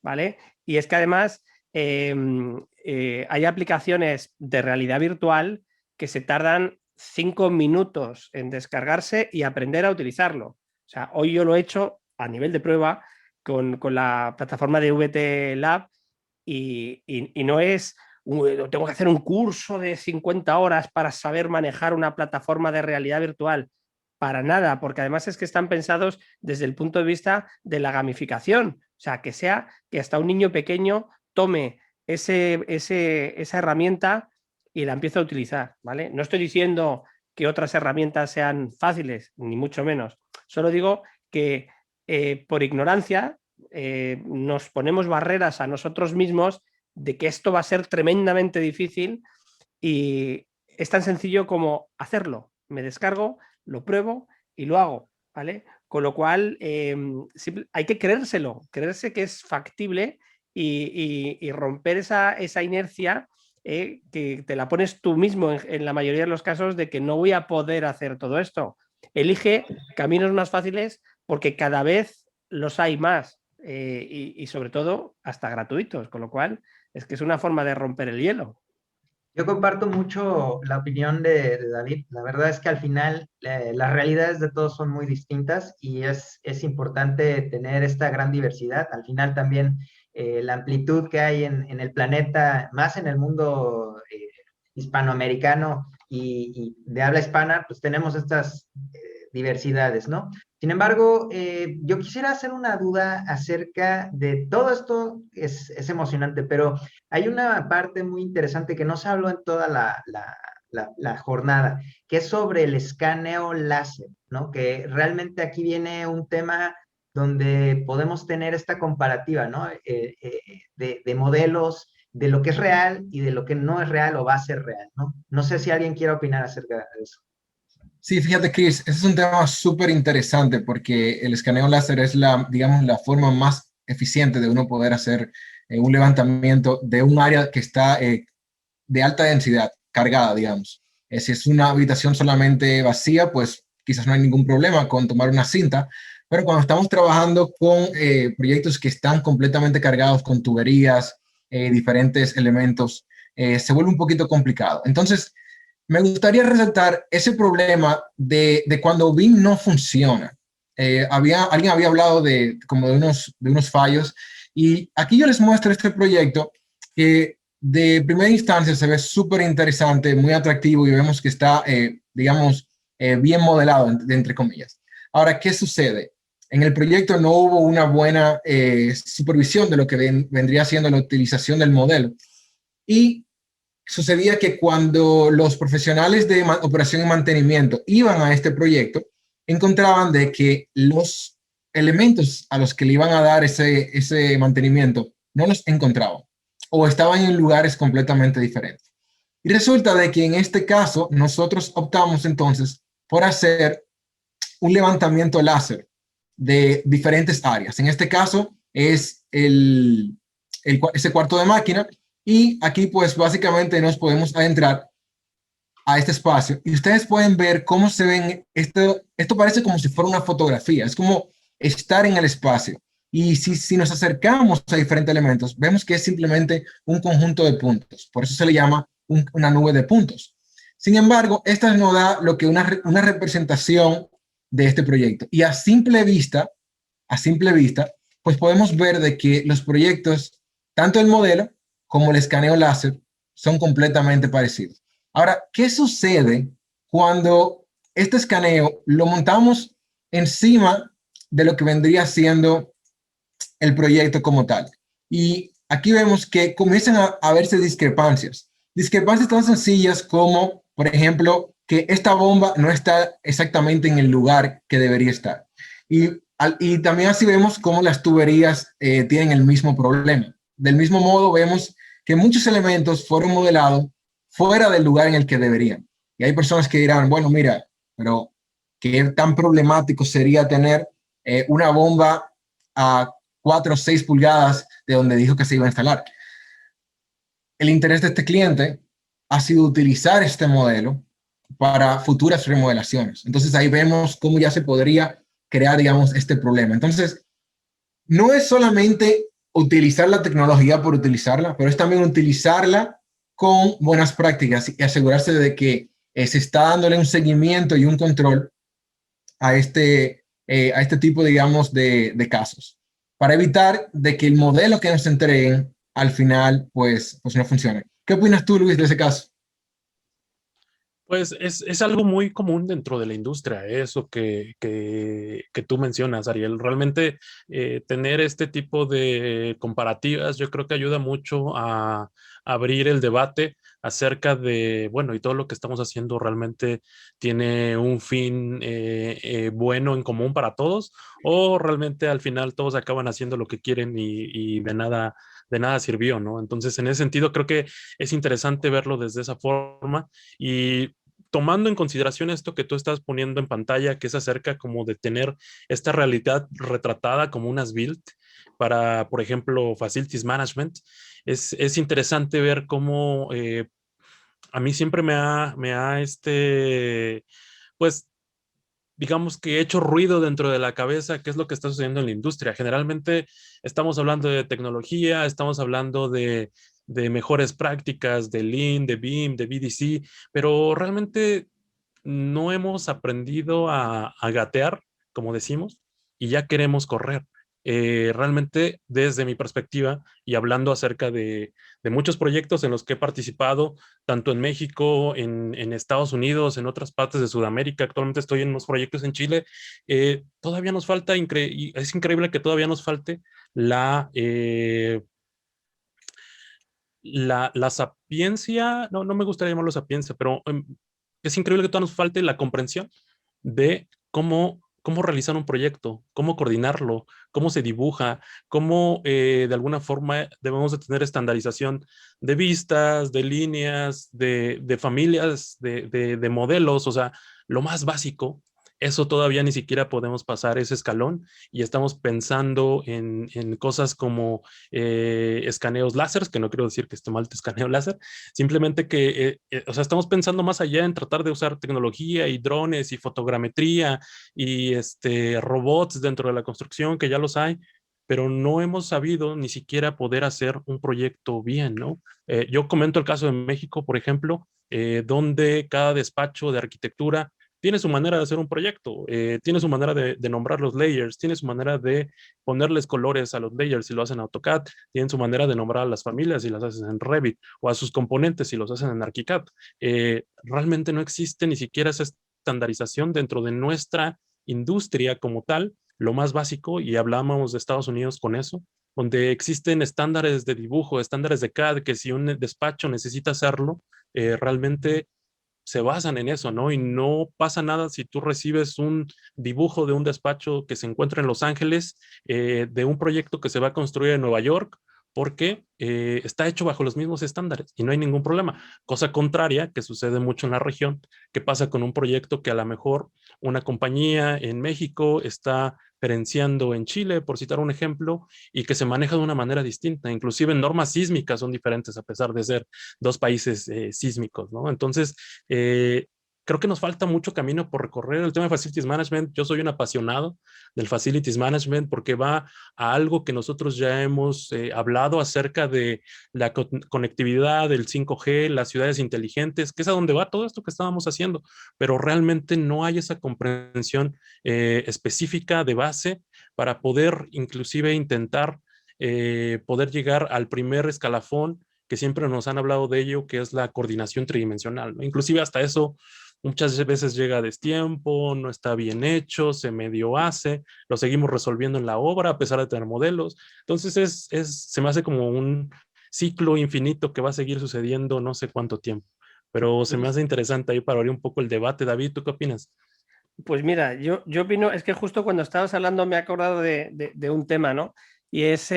¿vale? Y es que además hay aplicaciones de realidad virtual que se tardan 5 minutos en descargarse y aprender a utilizarlo. O sea, hoy yo lo he hecho a nivel de prueba con la plataforma de VT Lab y no es... tengo que hacer un curso de 50 horas para saber manejar una plataforma de realidad virtual. Para nada, porque además es que están pensados desde el punto de vista de la gamificación. O sea, que hasta un niño pequeño tome esa herramienta y la empiece a utilizar, ¿vale? No estoy diciendo que otras herramientas sean fáciles, ni mucho menos. Solo digo que por ignorancia nos ponemos barreras a nosotros mismos de que esto va a ser tremendamente difícil y es tan sencillo como hacerlo. Me descargo, lo pruebo y lo hago, ¿vale? Con lo cual hay que creerse que es factible y romper esa inercia que te la pones tú mismo en la mayoría de los casos de que no voy a poder hacer todo esto. Elige caminos más fáciles porque cada vez los hay más y sobre todo hasta gratuitos, con lo cual es que es una forma de romper el hielo. Yo comparto mucho la opinión de David. La verdad es que al final las realidades de todos son muy distintas y es importante tener esta gran diversidad. Al final también la amplitud que hay en el planeta, más en el mundo hispanoamericano y de habla hispana, pues tenemos estas diversidades, ¿no? Sin embargo, yo quisiera hacer una duda acerca de todo esto, es emocionante, pero hay una parte muy interesante que no se habló en toda la jornada, que es sobre el escaneo láser, ¿no? Que realmente aquí viene un tema donde podemos tener esta comparativa, ¿no? De modelos, de lo que es real y de lo que no es real o va a ser real, ¿no? No sé si alguien quiere opinar acerca de eso. Sí, fíjate, Chris, ese es un tema súper interesante porque el escaneo láser es digamos, la forma más eficiente de uno poder hacer un levantamiento de un área que está de alta densidad, cargada, digamos. Si es una habitación solamente vacía, pues quizás no hay ningún problema con tomar una cinta, Pero cuando estamos trabajando con proyectos que están completamente cargados con tuberías, diferentes elementos, se vuelve un poquito complicado. Entonces, me gustaría resaltar ese problema de cuando BIM no funciona. Alguien había hablado como de unos fallos, y aquí yo les muestro este proyecto que de primera instancia se ve súper interesante, muy atractivo, y vemos que está, digamos, bien modelado, entre comillas. Ahora, ¿qué sucede? En el proyecto no hubo una buena supervisión de lo que vendría siendo la utilización del modelo. Y sucedía que cuando los profesionales de operación y mantenimiento iban a este proyecto, encontraban de que los elementos a los que le iban a dar ese mantenimiento no los encontraban o estaban en lugares completamente diferentes. Y resulta de que en este caso nosotros optamos entonces por hacer un levantamiento láser de diferentes áreas. En este caso es ese cuarto de máquina, y aquí pues básicamente nos podemos adentrar a este espacio y ustedes pueden ver cómo se ven. Esto parece como si fuera una fotografía, es como estar en el espacio. Y si nos acercamos a diferentes elementos, vemos que es simplemente un conjunto de puntos. Por eso se le llama una nube de puntos. Sin embargo, esta nos da lo que una representación de este proyecto. Y a simple vista, pues podemos ver de que los proyectos, tanto el modelo como el escaneo láser, son completamente parecidos. Ahora, ¿qué sucede cuando este escaneo lo montamos encima de lo que vendría siendo el proyecto como tal? Y aquí vemos que comienzan a verse discrepancias. Discrepancias tan sencillas como, por ejemplo, que esta bomba no está exactamente en el lugar que debería estar. Y también así vemos cómo las tuberías tienen el mismo problema. Del mismo modo, vemos que muchos elementos fueron modelados fuera del lugar en el que deberían. Y hay personas que dirán, bueno, mira, pero qué tan problemático sería tener una bomba a 4 o 6 pulgadas de donde dijo que se iba a instalar. El interés de este cliente ha sido utilizar este modelo para futuras remodelaciones. Entonces ahí vemos cómo ya se podría crear, digamos, este problema. Entonces, no es solamente utilizar la tecnología por utilizarla, pero es también utilizarla con buenas prácticas y asegurarse de que se está dándole un seguimiento y un control a este tipo, digamos, de casos, para evitar de que el modelo que nos entreguen al final, pues no funcione. ¿Qué opinas tú, Luis, de ese caso? Pues es algo muy común dentro de la industria, eso que tú mencionas, Ariel. Realmente tener este tipo de comparativas yo creo que ayuda mucho a abrir el debate acerca de, bueno, y todo lo que estamos haciendo realmente tiene un fin bueno en común para todos, o realmente al final todos acaban haciendo lo que quieren y de nada sirvió, ¿no? Entonces, en ese sentido, creo que es interesante verlo desde esa forma. Y tomando en consideración esto que tú estás poniendo en pantalla, que es acerca como de tener esta realidad retratada como unas build para, por ejemplo, facilities management, es interesante ver cómo a mí siempre pues, digamos que he hecho ruido dentro de la cabeza, qué es lo que está sucediendo en la industria. Generalmente estamos hablando de tecnología, estamos hablando de mejores prácticas, de Lean, de BIM, de BDC, pero realmente no hemos aprendido a gatear, como decimos, y ya queremos correr. Realmente, desde mi perspectiva, y hablando acerca de muchos proyectos en los que he participado, tanto en México, en Estados Unidos, en otras partes de Sudamérica, actualmente estoy en unos proyectos en Chile, todavía nos falta, y es increíble que todavía nos falte la sapiencia, no me gustaría llamarlo sapiencia, pero es increíble que todavía nos falte la comprensión de cómo realizar un proyecto, cómo coordinarlo, cómo se dibuja, cómo de alguna forma debemos de tener estandarización de vistas, de líneas, de familias, de modelos, o sea, lo más básico. Eso todavía ni siquiera podemos pasar ese escalón y estamos pensando en cosas como escaneos láser, que no quiero decir que esté mal el escaneo láser, simplemente que, o sea, estamos pensando más allá en tratar de usar tecnología y drones y fotogrametría y robots dentro de la construcción, que ya los hay, pero no hemos sabido ni siquiera poder hacer un proyecto bien, ¿no? Yo comento el caso de México, por ejemplo, donde cada despacho de arquitectura tiene su manera de hacer un proyecto, tiene su manera de nombrar los layers, tiene su manera de ponerles colores a los layers si lo hacen en AutoCAD, tienen su manera de nombrar a las familias si las hacen en Revit, o a sus componentes si los hacen en ArchiCAD. Realmente no existe ni siquiera esa estandarización dentro de nuestra industria como tal, lo más básico, y hablábamos de Estados Unidos con eso, donde existen estándares de dibujo, estándares de CAD, que si un despacho necesita hacerlo, realmente se basan en eso, ¿no? Y no pasa nada si tú recibes un dibujo de un despacho que se encuentra en Los Ángeles, de un proyecto que se va a construir en Nueva York, porque está hecho bajo los mismos estándares y no hay ningún problema. Cosa contraria que sucede mucho en la región, que pasa con un proyecto que a lo mejor una compañía en México está gerenciando en Chile, por citar un ejemplo, y que se maneja de una manera distinta. Inclusive normas sísmicas son diferentes a pesar de ser dos países sísmicos, ¿no? Entonces, creo que nos falta mucho camino por recorrer. El tema de Facilities Management, yo soy un apasionado del Facilities Management porque va a algo que nosotros ya hemos hablado acerca de la conectividad, del 5G, las ciudades inteligentes, que es a donde va todo esto que estábamos haciendo, pero realmente no hay esa comprensión específica de base para poder inclusive intentar poder llegar al primer escalafón que siempre nos han hablado de ello, que es la coordinación tridimensional, ¿no? Inclusive hasta eso muchas veces llega a destiempo, no está bien hecho, se medio hace, lo seguimos resolviendo en la obra a pesar de tener modelos. Entonces se me hace como un ciclo infinito que va a seguir sucediendo no sé cuánto tiempo. Pero se me hace interesante ahí para abrir un poco el debate. David, ¿tú qué opinas? Pues mira, yo opino, es que justo cuando estabas hablando me he acordado de un tema, ¿no? Y es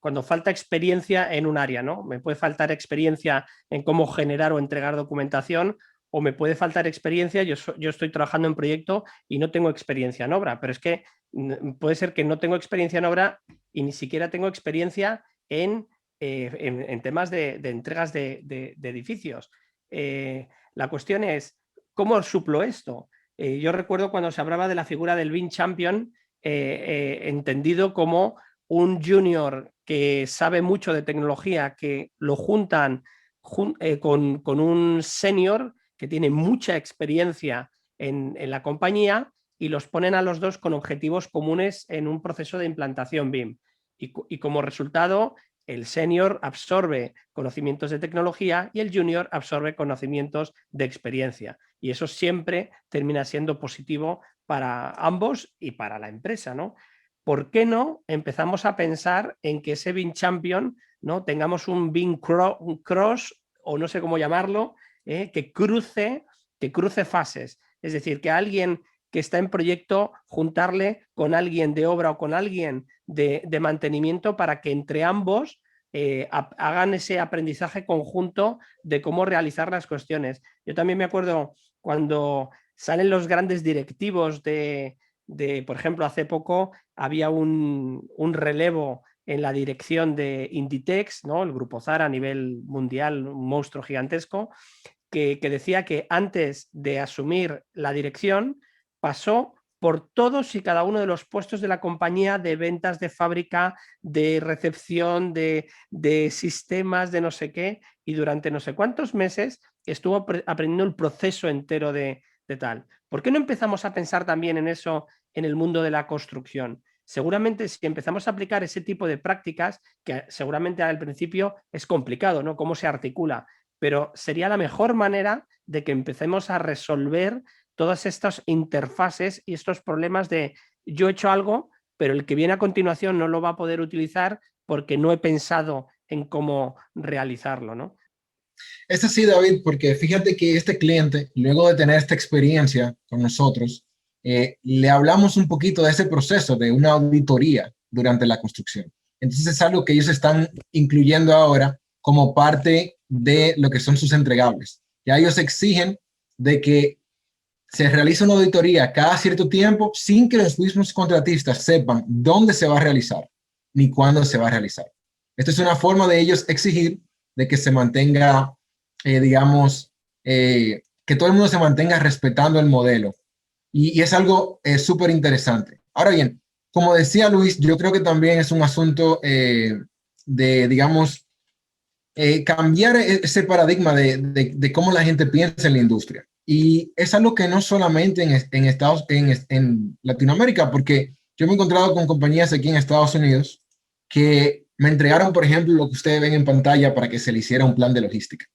cuando falta experiencia en un área, ¿no? Me puede faltar experiencia en cómo generar o entregar documentación, o me puede faltar experiencia, yo estoy trabajando en proyecto y no tengo experiencia en obra, pero es que puede ser que no tengo experiencia en obra y ni siquiera tengo experiencia en temas de entregas de edificios. La cuestión es, ¿cómo suplo esto? Yo recuerdo cuando se hablaba de la figura del BIM Champion, entendido como un junior que sabe mucho de tecnología, que lo juntan con un senior que tiene mucha experiencia en la compañía y los ponen a los dos con objetivos comunes en un proceso de implantación BIM. Y como resultado, el senior absorbe conocimientos de tecnología y el junior absorbe conocimientos de experiencia. Y eso siempre termina siendo positivo para ambos y para la empresa, ¿no? ¿Por qué no empezamos a pensar en que ese BIM Champion, ¿no? Tengamos un BIM Cross, o no sé cómo llamarlo, que cruce fases? Es decir, que alguien que está en proyecto, juntarle con alguien de obra o con alguien de mantenimiento para que entre ambos hagan ese aprendizaje conjunto de cómo realizar las cuestiones. Yo también me acuerdo cuando salen los grandes directivos por ejemplo, hace poco había un relevo en la dirección de Inditex, ¿no? El grupo Zara a nivel mundial, un monstruo gigantesco, que decía que antes de asumir la dirección pasó por todos y cada uno de los puestos de la compañía, de ventas, de fábrica, de recepción, de sistemas, de no sé qué, y durante no sé cuántos meses estuvo aprendiendo el proceso entero de tal. ¿Por qué no empezamos a pensar también en eso en el mundo de la construcción? Seguramente si empezamos a aplicar ese tipo de prácticas, que seguramente al principio es complicado, ¿no? Cómo se articula, pero sería la mejor manera de que empecemos a resolver todas estas interfaces y estos problemas de yo he hecho algo, pero el que viene a continuación no lo va a poder utilizar porque no he pensado en cómo realizarlo, ¿no? Es así, David, porque fíjate que este cliente, luego de tener esta experiencia con nosotros, le hablamos un poquito de ese proceso de una auditoría durante la construcción. Entonces es algo que ellos están incluyendo ahora como parte de lo que son sus entregables. Ya ellos exigen de que se realiza una auditoría cada cierto tiempo sin que los mismos contratistas sepan dónde se va a realizar ni cuándo se va a realizar. Esto es una forma de ellos exigir de que se mantenga, digamos, que todo el mundo se mantenga respetando el modelo. Y es algo súper interesante. Ahora bien, como decía Luis, yo creo que también es un asunto de, digamos, cambiar ese paradigma de cómo la gente piensa en la industria. Y es algo que no solamente en Latinoamérica, porque yo me he encontrado con compañías aquí en Estados Unidos que me entregaron, por ejemplo, lo que ustedes ven en pantalla para que se le hiciera un plan de logística.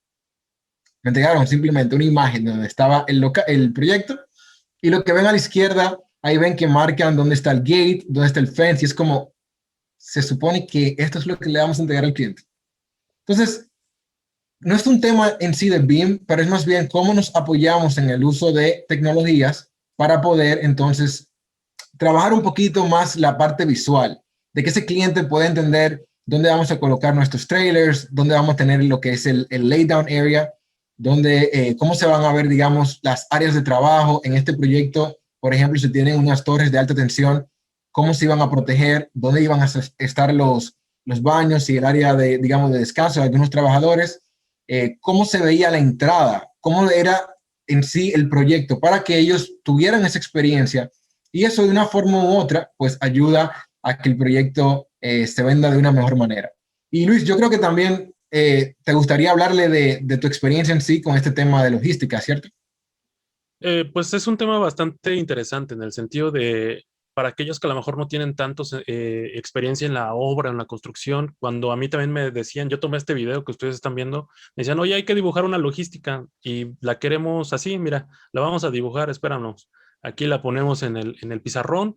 Me entregaron simplemente una imagen donde estaba el proyecto, y lo que ven a la izquierda, ahí ven que marcan dónde está el gate, dónde está el fence, y es como, se supone que esto es lo que le vamos a entregar al cliente. Entonces, no es un tema en sí de BIM, pero es más bien cómo nos apoyamos en el uso de tecnologías para poder entonces trabajar un poquito más la parte visual, de que ese cliente pueda entender dónde vamos a colocar nuestros trailers, dónde vamos a tener lo que es el laydown area, donde, cómo se van a ver, digamos, las áreas de trabajo en este proyecto. Por ejemplo, si tienen unas torres de alta tensión, cómo se iban a proteger, dónde iban a estar los baños y el área de, digamos, de descanso de algunos trabajadores, cómo se veía la entrada, cómo era en sí el proyecto, para que ellos tuvieran esa experiencia. Y eso de una forma u otra, pues ayuda a que el proyecto se venda de una mejor manera. Y Luis, yo creo que también te gustaría hablarle de tu experiencia en sí con este tema de logística, ¿cierto? Pues es un tema bastante interesante en el sentido de, para aquellos que a lo mejor no tienen tantos experiencia en la obra, en la construcción, cuando a mí también me decían, yo tomé este video que ustedes están viendo, me decían, oye, hay que dibujar una logística y la queremos así, mira, la vamos a dibujar, espéranos, aquí la ponemos en el pizarrón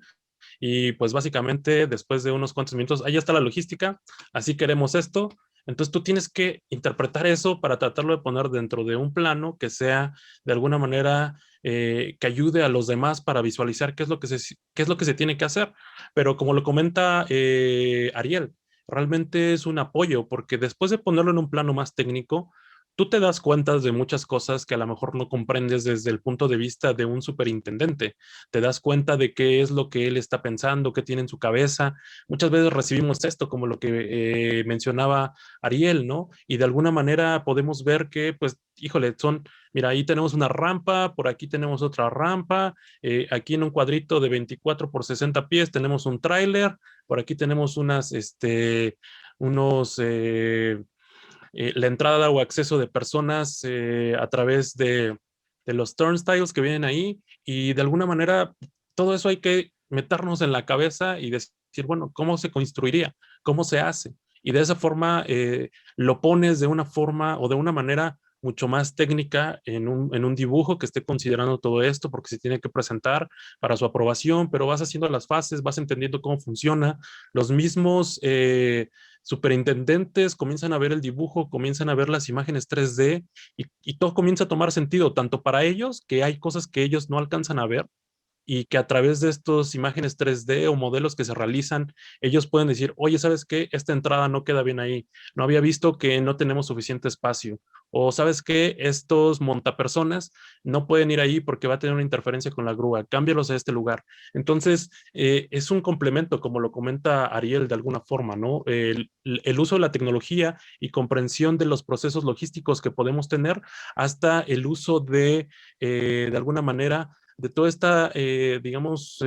y pues básicamente después de unos cuantos minutos, ahí está la logística, así queremos esto. Entonces tú tienes que interpretar eso para tratarlo de poner dentro de un plano que sea de alguna manera que ayude a los demás para visualizar qué es lo que qué es lo que se tiene que hacer. Pero como lo comenta Ariel, realmente es un apoyo porque después de ponerlo en un plano más técnico, tú te das cuenta de muchas cosas que a lo mejor no comprendes desde el punto de vista de un superintendente. Te das cuenta de qué es lo que él está pensando, qué tiene en su cabeza. Muchas veces recibimos esto, como lo que mencionaba Ariel, ¿no? Y de alguna manera podemos ver que, pues, híjole, mira, ahí tenemos una rampa, por aquí tenemos otra rampa, aquí en un cuadrito de 24 por 60 pies tenemos un tráiler, por aquí tenemos la entrada o acceso de personas a través de los turnstiles que vienen ahí y de alguna manera todo eso hay que meternos en la cabeza y decir, bueno, ¿cómo se construiría? ¿Cómo se hace? Y de esa forma lo pones de una forma o de una manera mucho más técnica en un dibujo que esté considerando todo esto porque se tiene que presentar para su aprobación, pero vas haciendo las fases, vas entendiendo cómo funciona. Los mismos superintendentes comienzan a ver el dibujo, comienzan a ver las imágenes 3D y todo comienza a tomar sentido, tanto para ellos, que hay cosas que ellos no alcanzan a ver, y que a través de estas imágenes 3D o modelos que se realizan, ellos pueden decir, oye, ¿sabes qué? Esta entrada no queda bien ahí. No había visto que no tenemos suficiente espacio. O ¿sabes qué? Estos montapersonas no pueden ir ahí porque va a tener una interferencia con la grúa. Cámbialos a este lugar. Entonces, es un complemento, como lo comenta Ariel de alguna forma, ¿no? El uso de la tecnología y comprensión de los procesos logísticos que podemos tener hasta el uso de alguna manera, de toda esta, digamos,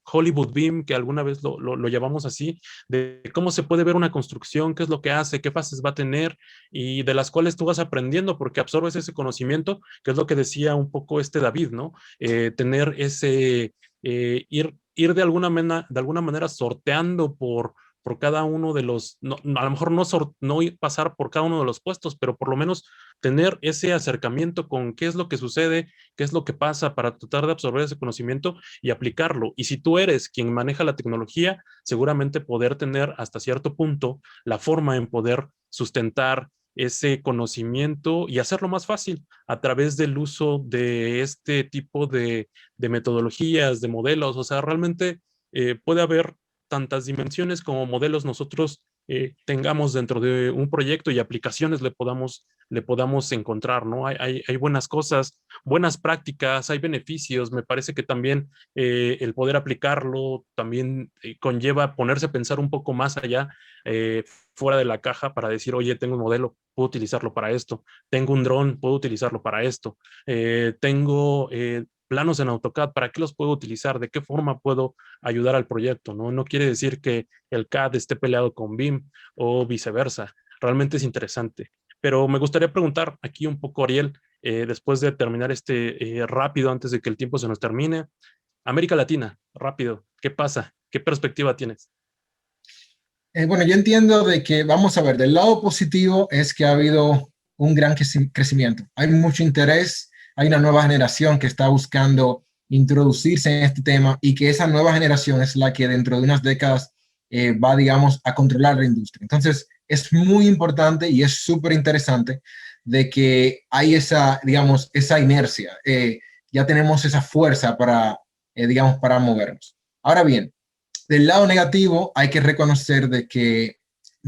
Hollywood Beam, que alguna vez lo llamamos así, de cómo se puede ver una construcción, qué es lo que hace, qué fases va a tener y de las cuales tú vas aprendiendo porque absorbes ese conocimiento, que es lo que decía un poco David, ¿no? Tener ese, ir de alguna manera sorteando por cada uno de los, a lo mejor no pasar por cada uno de los puestos, pero por lo menos tener ese acercamiento con qué es lo que sucede, qué es lo que pasa para tratar de absorber ese conocimiento y aplicarlo. Y si tú eres quien maneja la tecnología, seguramente poder tener hasta cierto punto la forma en poder sustentar ese conocimiento y hacerlo más fácil a través del uso de este tipo de metodologías, de modelos. O sea, realmente puede haber tantas dimensiones como modelos nosotros tengamos dentro de un proyecto y aplicaciones le podamos encontrar, ¿no? Hay buenas cosas, buenas prácticas, hay beneficios. Me parece que también el poder aplicarlo también conlleva ponerse a pensar un poco más allá, fuera de la caja, para decir, oye, tengo un modelo, puedo utilizarlo para esto, tengo un dron, puedo utilizarlo para esto, tengo planos en AutoCAD, ¿para qué los puedo utilizar? ¿De qué forma puedo ayudar al proyecto? No quiere decir que el CAD esté peleado con BIM o viceversa. Realmente es interesante. Pero me gustaría preguntar aquí un poco, Ariel, después de terminar rápido, antes de que el tiempo se nos termine, América Latina, rápido, ¿qué pasa? ¿Qué perspectiva tienes? Bueno, yo entiendo de que, vamos a ver, del lado positivo es que ha habido un gran crecimiento. Hay mucho interés, hay una nueva generación que está buscando introducirse en este tema y que esa nueva generación es la que dentro de unas décadas va, digamos, a controlar la industria. Entonces, es muy importante y es súper interesante de que hay esa, digamos, esa inercia. Ya tenemos esa fuerza para, digamos, para movernos. Ahora bien, del lado negativo hay que reconocer de que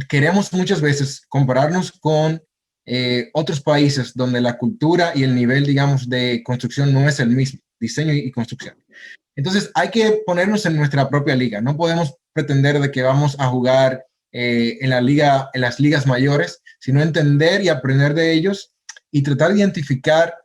queremos muchas veces compararnos con otros países donde la cultura y el nivel, digamos, de construcción no es el mismo, diseño y construcción. Entonces hay que ponernos en nuestra propia liga. No podemos pretender de que vamos a jugar en la liga, en las ligas mayores, sino entender y aprender de ellos y tratar de identificar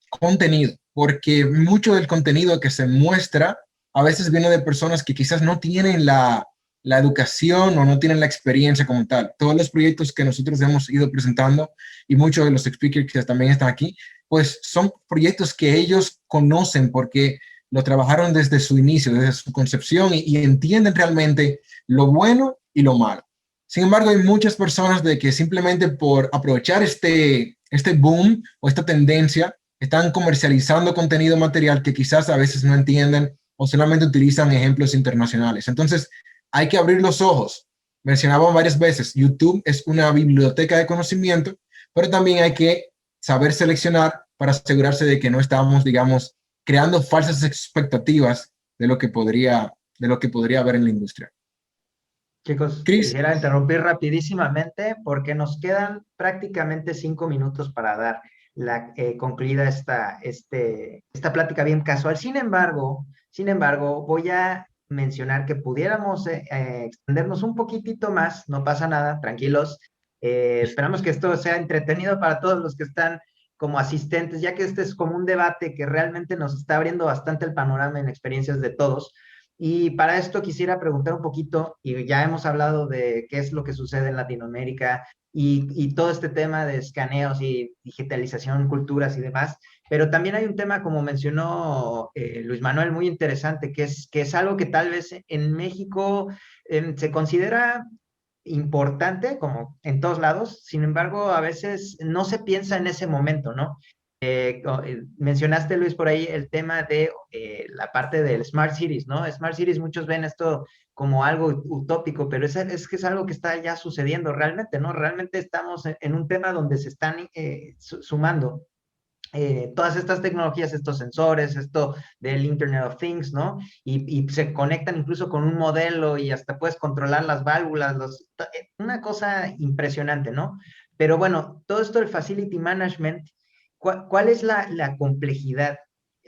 contenido, porque mucho del contenido que se muestra a veces viene de personas que quizás no tienen la educación o no tienen la experiencia como tal. Todos los proyectos que nosotros hemos ido presentando y muchos de los speakers que también están aquí, pues son proyectos que ellos conocen porque lo trabajaron desde su inicio, desde su concepción y entienden realmente lo bueno y lo malo. Sin embargo, hay muchas personas de que simplemente por aprovechar este boom o esta tendencia, están comercializando contenido material que quizás a veces no entienden o solamente utilizan ejemplos internacionales. Entonces, hay que abrir los ojos. Mencionaba varias veces, YouTube es una biblioteca de conocimiento, pero también hay que saber seleccionar para asegurarse de que no estamos, digamos, creando falsas expectativas de lo que podría haber en la industria. Chicos, Chris. quisiera interrumpir rapidísimamente porque nos quedan prácticamente 5 minutos para dar concluida esta plática bien casual. Sin embargo, voy a mencionar que pudiéramos extendernos un poquitito más, no pasa nada, tranquilos. Esperamos que esto sea entretenido para todos los que están como asistentes, ya que este es como un debate que realmente nos está abriendo bastante el panorama en experiencias de todos. Y para esto quisiera preguntar un poquito, y ya hemos hablado de qué es lo que sucede en Latinoamérica y todo este tema de escaneos y digitalización, culturas y demás, pero también hay un tema, como mencionó Luis Manuel, muy interesante, que es algo que tal vez en México se considera importante, como en todos lados, sin embargo, a veces no se piensa en ese momento, ¿no? Mencionaste, Luis, por ahí el tema de la parte del Smart Cities, ¿no? Smart Cities, muchos ven esto como algo utópico, pero es que es algo que está ya sucediendo realmente, ¿no? Realmente estamos en un tema donde se están sumando todas estas tecnologías, estos sensores, esto del Internet of Things, ¿no? Y se conectan incluso con un modelo y hasta puedes controlar las válvulas, una cosa impresionante, ¿no? Pero bueno, todo esto del Facility Management, ¿cuál es la complejidad?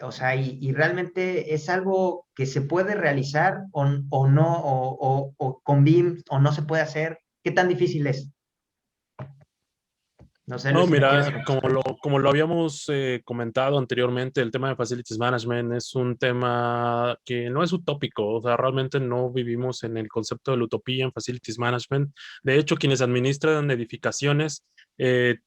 O sea, y realmente es algo que se puede realizar o no, o con BIM, o no se puede hacer. ¿Qué tan difícil es? No sé, No, Luis, si me quieres mira, como lo habíamos comentado anteriormente, el tema de Facilities Management es un tema que no es utópico, o sea, realmente no vivimos en el concepto de la utopía en Facilities Management. De hecho, quienes administran edificaciones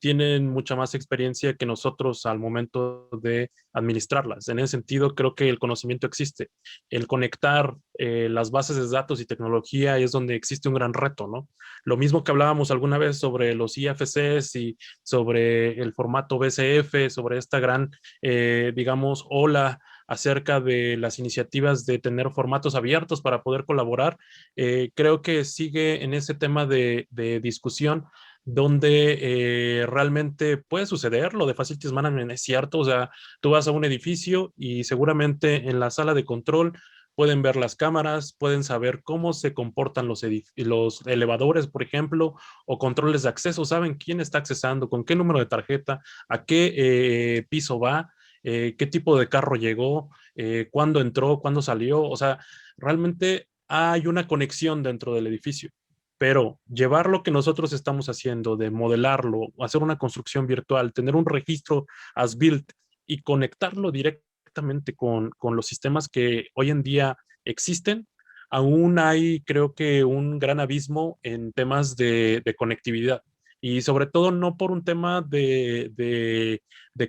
tienen mucha más experiencia que nosotros al momento de administrarlas. En ese sentido, creo que el conocimiento existe. El conectar las bases de datos y tecnología es donde existe un gran reto, ¿no? Lo mismo que hablábamos alguna vez sobre los IFCs y sobre el formato BCF, sobre esta gran, digamos, ola acerca de las iniciativas de tener formatos abiertos para poder colaborar. Creo que sigue en ese tema de discusión donde realmente puede suceder. Lo de Facilities Management es cierto, o sea, tú vas a un edificio y seguramente en la sala de control pueden ver las cámaras, pueden saber cómo se comportan los elevadores, por ejemplo, o controles de acceso, saben quién está accesando, con qué número de tarjeta, a qué piso va, qué tipo de carro llegó, cuándo entró, cuándo salió. O sea, realmente hay una conexión dentro del edificio. Pero llevar lo que nosotros estamos haciendo, de modelarlo, hacer una construcción virtual, tener un registro as built y conectarlo directamente con los sistemas que hoy en día existen, aún hay, creo que, un gran abismo en temas de conectividad. Y sobre todo no por un tema de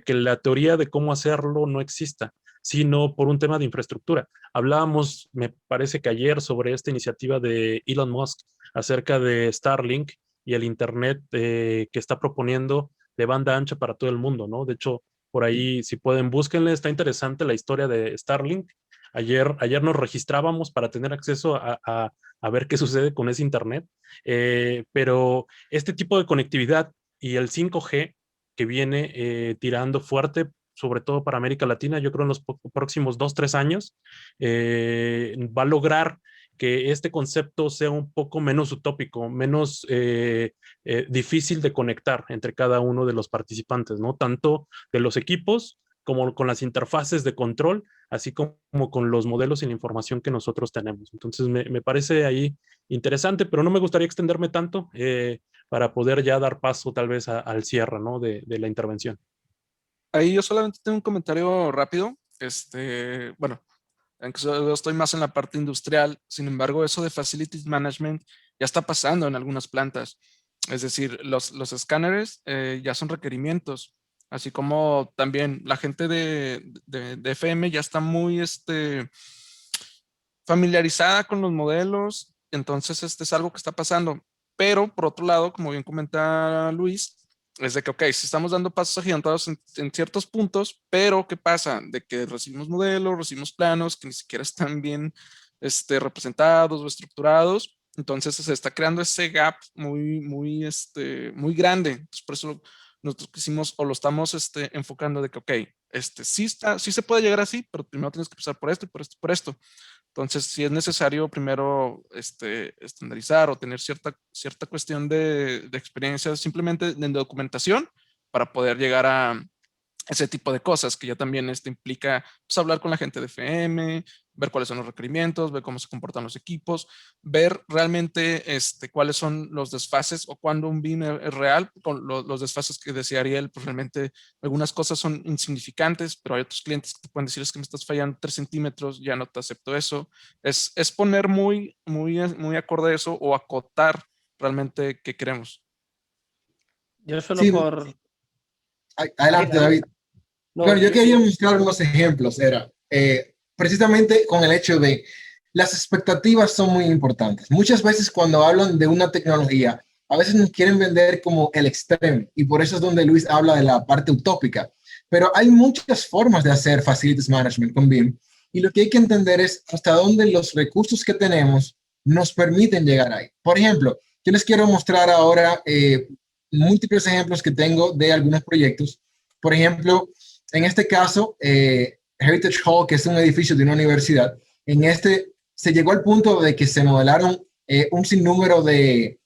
que la teoría de cómo hacerlo no exista, sino por un tema de infraestructura. Hablábamos, me parece que ayer, sobre esta iniciativa de Elon Musk acerca de Starlink y el Internet que está proponiendo de banda ancha para todo el mundo, ¿no? De hecho, por ahí, si pueden, búsquenle, está interesante la historia de Starlink. Ayer nos registrábamos para tener acceso a ver qué sucede con ese Internet, pero este tipo de conectividad y el 5G que viene tirando fuerte, sobre todo para América Latina, yo creo en los próximos 2-3 años, va a lograr que este concepto sea un poco menos utópico, menos difícil de conectar entre cada uno de los participantes, ¿no? Tanto de los equipos como con las interfaces de control, así como con los modelos y la información que nosotros tenemos. Entonces, me parece ahí interesante, pero no me gustaría extenderme tanto para poder ya dar paso tal vez al cierre, ¿no? de la intervención. Ahí yo solamente tengo un comentario rápido. Bueno, aunque yo estoy más en la parte industrial, sin embargo, eso de Facilities Management ya está pasando en algunas plantas. Es decir, los escáneres ya son requerimientos, así como también la gente de FM ya está muy familiarizada con los modelos, entonces es algo que está pasando. Pero por otro lado, como bien comenta Luis, es de que, ok, si estamos dando pasos agigantados en ciertos puntos, pero ¿qué pasa? De que recibimos modelos, recibimos planos que ni siquiera están bien representados o estructurados, entonces se está creando ese gap muy grande. Entonces, por eso nosotros quisimos o lo estamos enfocando de que, ok, sí se puede llegar así, pero primero tienes que pasar por esto y por esto y por esto. Entonces, si es necesario primero estandarizar o tener cierta cuestión de experiencia simplemente en documentación para poder llegar a ese tipo de cosas que ya también implica pues, hablar con la gente de FM, ver cuáles son los requerimientos, ver cómo se comportan los equipos, ver realmente cuáles son los desfases o cuando un BIM es real, con los desfases que decía Ariel, pues realmente algunas cosas son insignificantes, pero hay otros clientes que te pueden decir es que me estás fallando 3 centímetros, ya no te acepto eso. Es poner muy acorde a eso o acotar realmente qué queremos. Yo solo Sí, por... adelante, David. No, Bueno, yo quería mostrar algunos ejemplos, precisamente con el hecho de las expectativas son muy importantes. Muchas veces cuando hablan de una tecnología, a veces nos quieren vender como el extremo, y por eso es donde Luis habla de la parte utópica. Pero hay muchas formas de hacer Facilities Management con BIM, y lo que hay que entender es hasta dónde los recursos que tenemos nos permiten llegar ahí. Por ejemplo, yo les quiero mostrar ahora múltiples ejemplos que tengo de algunos proyectos. Por ejemplo, en este caso, Heritage Hall, que es un edificio de una universidad, se llegó al punto de que se modelaron un sinnúmero de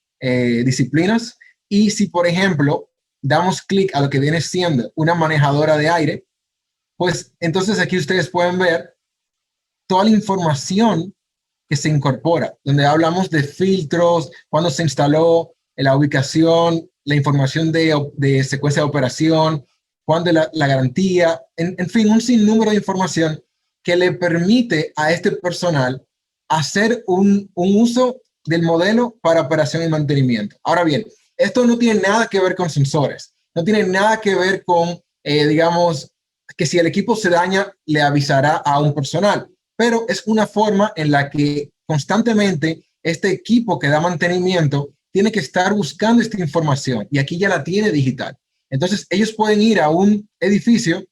disciplinas, y si, por ejemplo, damos clic a lo que viene siendo una manejadora de aire, pues entonces aquí ustedes pueden ver toda la información que se incorpora, donde hablamos de filtros, cuándo se instaló, la ubicación, la información de secuencia de operación, cuándo la garantía, en fin, un sinnúmero de información que le permite a este personal hacer un uso del modelo para operación y mantenimiento. Ahora bien, esto no tiene nada que ver con sensores, no tiene nada que ver con, digamos, que si el equipo se daña, le avisará a un personal, pero es una forma en la que constantemente este equipo que da mantenimiento tiene que estar buscando esta información, y aquí ya la tiene digital. Entonces, ellos pueden ir a un edificio,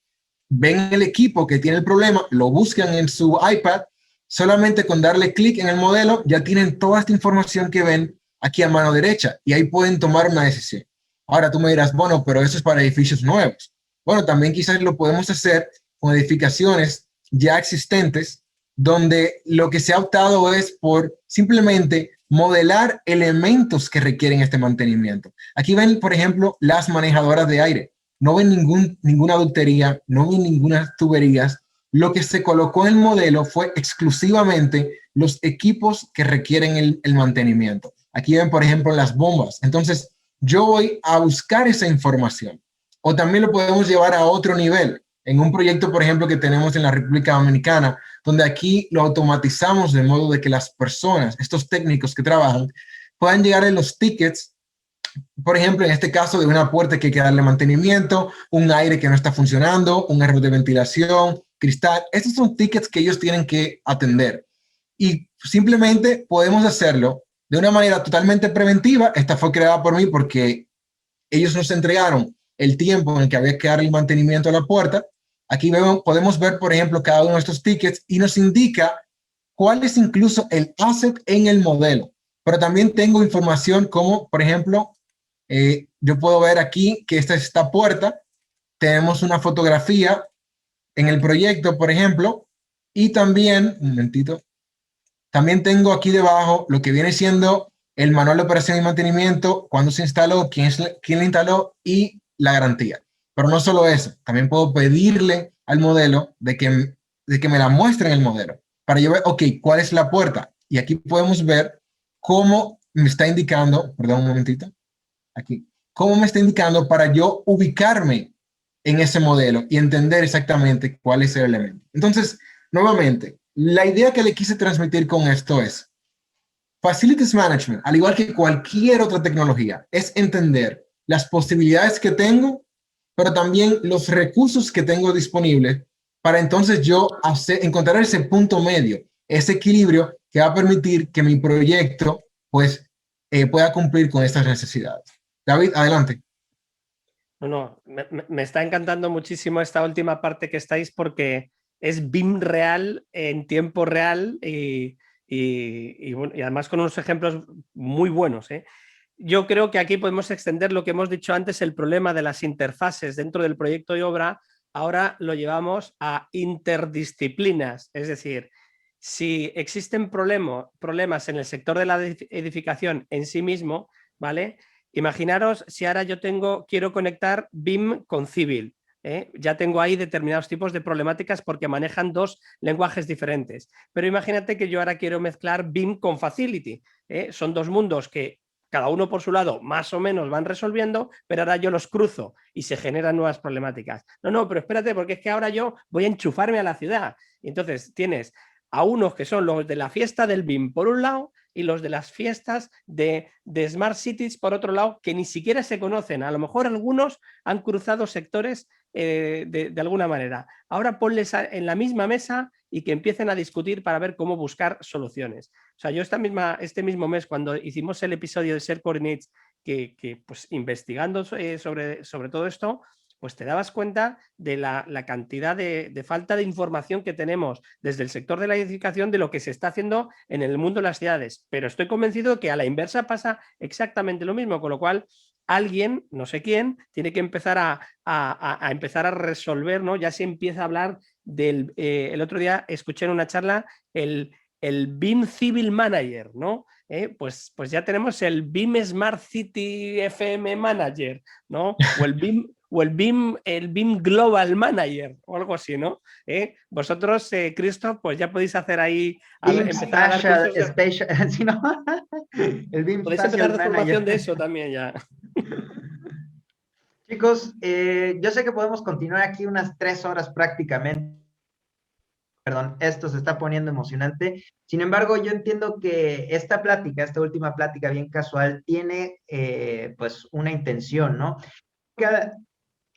ven el equipo que tiene el problema, lo buscan en su iPad, solamente con darle clic en el modelo, ya tienen toda esta información que ven aquí a mano derecha, y ahí pueden tomar una decisión. Ahora tú me dirás, bueno, pero eso es para edificios nuevos. Bueno, también quizás lo podemos hacer con edificaciones ya existentes, donde lo que se ha optado es por simplemente modelar elementos que requieren este mantenimiento. Aquí ven, por ejemplo, las manejadoras de aire. No ven ninguna ductería, no ven ninguna tuberías. Lo que se colocó en el modelo fue exclusivamente los equipos que requieren el mantenimiento. Aquí ven, por ejemplo, las bombas. Entonces, yo voy a buscar esa información. O también lo podemos llevar a otro nivel. En un proyecto, por ejemplo, que tenemos en la República Dominicana, donde aquí lo automatizamos de modo de que las personas, estos técnicos que trabajan, puedan llegar en los tickets, por ejemplo, en este caso de una puerta que hay que darle mantenimiento, un aire que no está funcionando, un error de ventilación, cristal. Estos son tickets que ellos tienen que atender. Y simplemente podemos hacerlo de una manera totalmente preventiva. Esta fue creada por mí porque ellos nos entregaron el tiempo en el que había que dar el mantenimiento a la puerta. Aquí podemos ver, por ejemplo, cada uno de estos tickets y nos indica cuál es incluso el asset en el modelo. Pero también tengo información como, por ejemplo, yo puedo ver aquí que esta puerta, tenemos una fotografía en el proyecto, por ejemplo, y también, un momentito, también tengo aquí debajo lo que viene siendo el manual de operación y mantenimiento, cuándo se instaló, quién le instaló y la garantía. Pero no solo eso, también puedo pedirle al modelo de que me la muestre en el modelo para yo ver, ok, ¿cuál es la puerta? Y aquí podemos ver cómo me está indicando, perdón un momentito, aquí, cómo me está indicando para yo ubicarme en ese modelo y entender exactamente cuál es el elemento. Entonces, nuevamente, la idea que le quise transmitir con esto es, Facilities Management, al igual que cualquier otra tecnología, es entender las posibilidades que tengo, pero también los recursos que tengo disponibles para entonces yo encontrar ese punto medio, ese equilibrio que va a permitir que mi proyecto pues pueda cumplir con estas necesidades. David, adelante. No, me está encantando muchísimo esta última parte que estáis porque es BIM real en tiempo real y además con unos ejemplos muy buenos, ¿eh? Yo creo que aquí podemos extender lo que hemos dicho antes, el problema de las interfaces dentro del proyecto de obra, ahora lo llevamos a interdisciplinas, es decir, si existen problemas en el sector de la edificación en sí mismo, ¿vale? Imaginaros si ahora yo quiero conectar BIM con Civil. Ya tengo ahí determinados tipos de problemáticas porque manejan dos lenguajes diferentes. Pero imagínate que yo ahora quiero mezclar BIM con Facility. Son dos mundos que cada uno por su lado más o menos van resolviendo, pero ahora yo los cruzo y se generan nuevas problemáticas. No, pero espérate, porque es que ahora yo voy a enchufarme a la ciudad. Y entonces tienes a unos que son los de la fiesta del BIM por un lado y los de las fiestas de Smart Cities por otro lado, que ni siquiera se conocen. A lo mejor algunos han cruzado sectores de alguna manera. Ahora ponles en la misma mesa y que empiecen a discutir para ver cómo buscar soluciones. O sea, yo este mismo mes, cuando hicimos el episodio de Share Coordinates, que pues investigando sobre todo esto, pues te dabas cuenta de la cantidad de falta de información que tenemos desde el sector de la edificación de lo que se está haciendo en el mundo de las ciudades. Pero estoy convencido que a la inversa pasa exactamente lo mismo, con lo cual alguien, no sé quién, tiene que empezar a empezar a resolver, ¿no? Ya se empieza a hablar del... el otro día escuché en una charla el BIM Civil Manager, ¿no? Pues ya tenemos el BIM Smart City FM Manager, ¿no? O el BIM Global Manager o algo así, ¿no? Vosotros, Christoph, pues ya podéis hacer ahí... empezar a dar cursos ¿sí, no? El BIM podéis empezar a dar formación de eso también ya. Chicos, yo sé que podemos continuar aquí unas 3 horas prácticamente. Perdón, esto se está poniendo emocionante. Sin embargo, yo entiendo que esta última plática bien casual, tiene pues una intención, ¿no? Que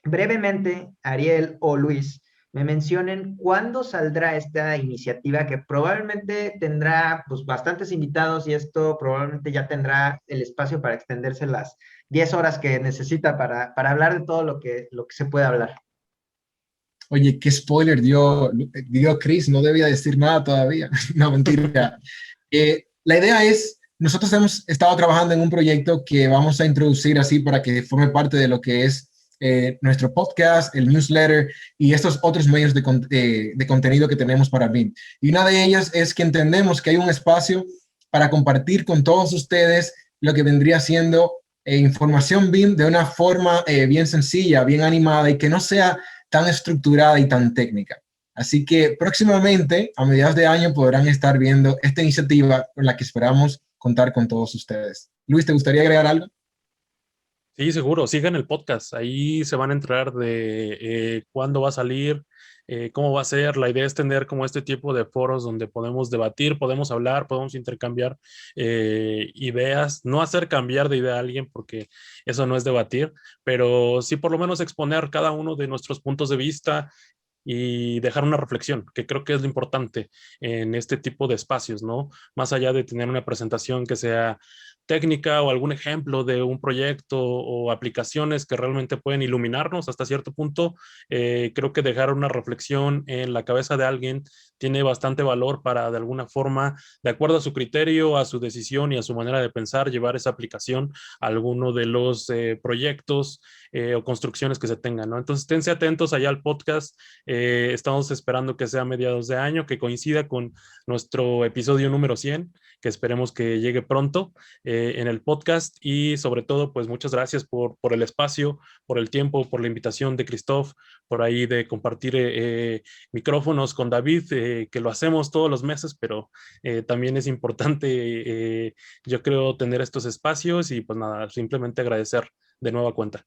brevemente, Ariel o Luis, me mencionen cuándo saldrá esta iniciativa que probablemente tendrá pues bastantes invitados y esto probablemente ya tendrá el espacio para extenderse las 10 horas que necesita para hablar de todo lo que se puede hablar. Oye, qué spoiler dio Chris, no debía decir nada todavía. No, mentira. La idea es, nosotros hemos estado trabajando en un proyecto que vamos a introducir así para que forme parte de lo que es nuestro podcast, el newsletter y estos otros medios de contenido que tenemos para BIM. Y una de ellas es que entendemos que hay un espacio para compartir con todos ustedes lo que vendría siendo información BIM de una forma bien sencilla, bien animada y que no sea tan estructurada y tan técnica. Así que próximamente, a mediados de año, podrán estar viendo esta iniciativa con la que esperamos contar con todos ustedes. Luis, ¿te gustaría agregar algo? Sí, seguro, sigan el podcast, ahí se van a enterar de cuándo va a salir, cómo va a ser. La idea es tener como este tipo de foros donde podemos debatir, podemos hablar, podemos intercambiar ideas, no hacer cambiar de idea a alguien porque eso no es debatir, pero sí por lo menos exponer cada uno de nuestros puntos de vista y dejar una reflexión, que creo que es lo importante en este tipo de espacios, ¿no? Más allá de tener una presentación que sea técnica o algún ejemplo de un proyecto o aplicaciones que realmente pueden iluminarnos hasta cierto punto, creo que dejar una reflexión en la cabeza de alguien tiene bastante valor para de alguna forma, de acuerdo a su criterio, a su decisión y a su manera de pensar, llevar esa aplicación a alguno de los proyectos o construcciones que se tengan, ¿no? Entonces, esténse atentos allá al podcast. Estamos esperando que sea a mediados de año, que coincida con nuestro episodio número 100, que esperemos que llegue pronto en el podcast. Y sobre todo, pues muchas gracias por el espacio, por el tiempo, por la invitación de Christoph, por ahí de compartir micrófonos con David, que lo hacemos todos los meses, pero también es importante, yo creo, tener estos espacios y pues nada, simplemente agradecer de nueva cuenta.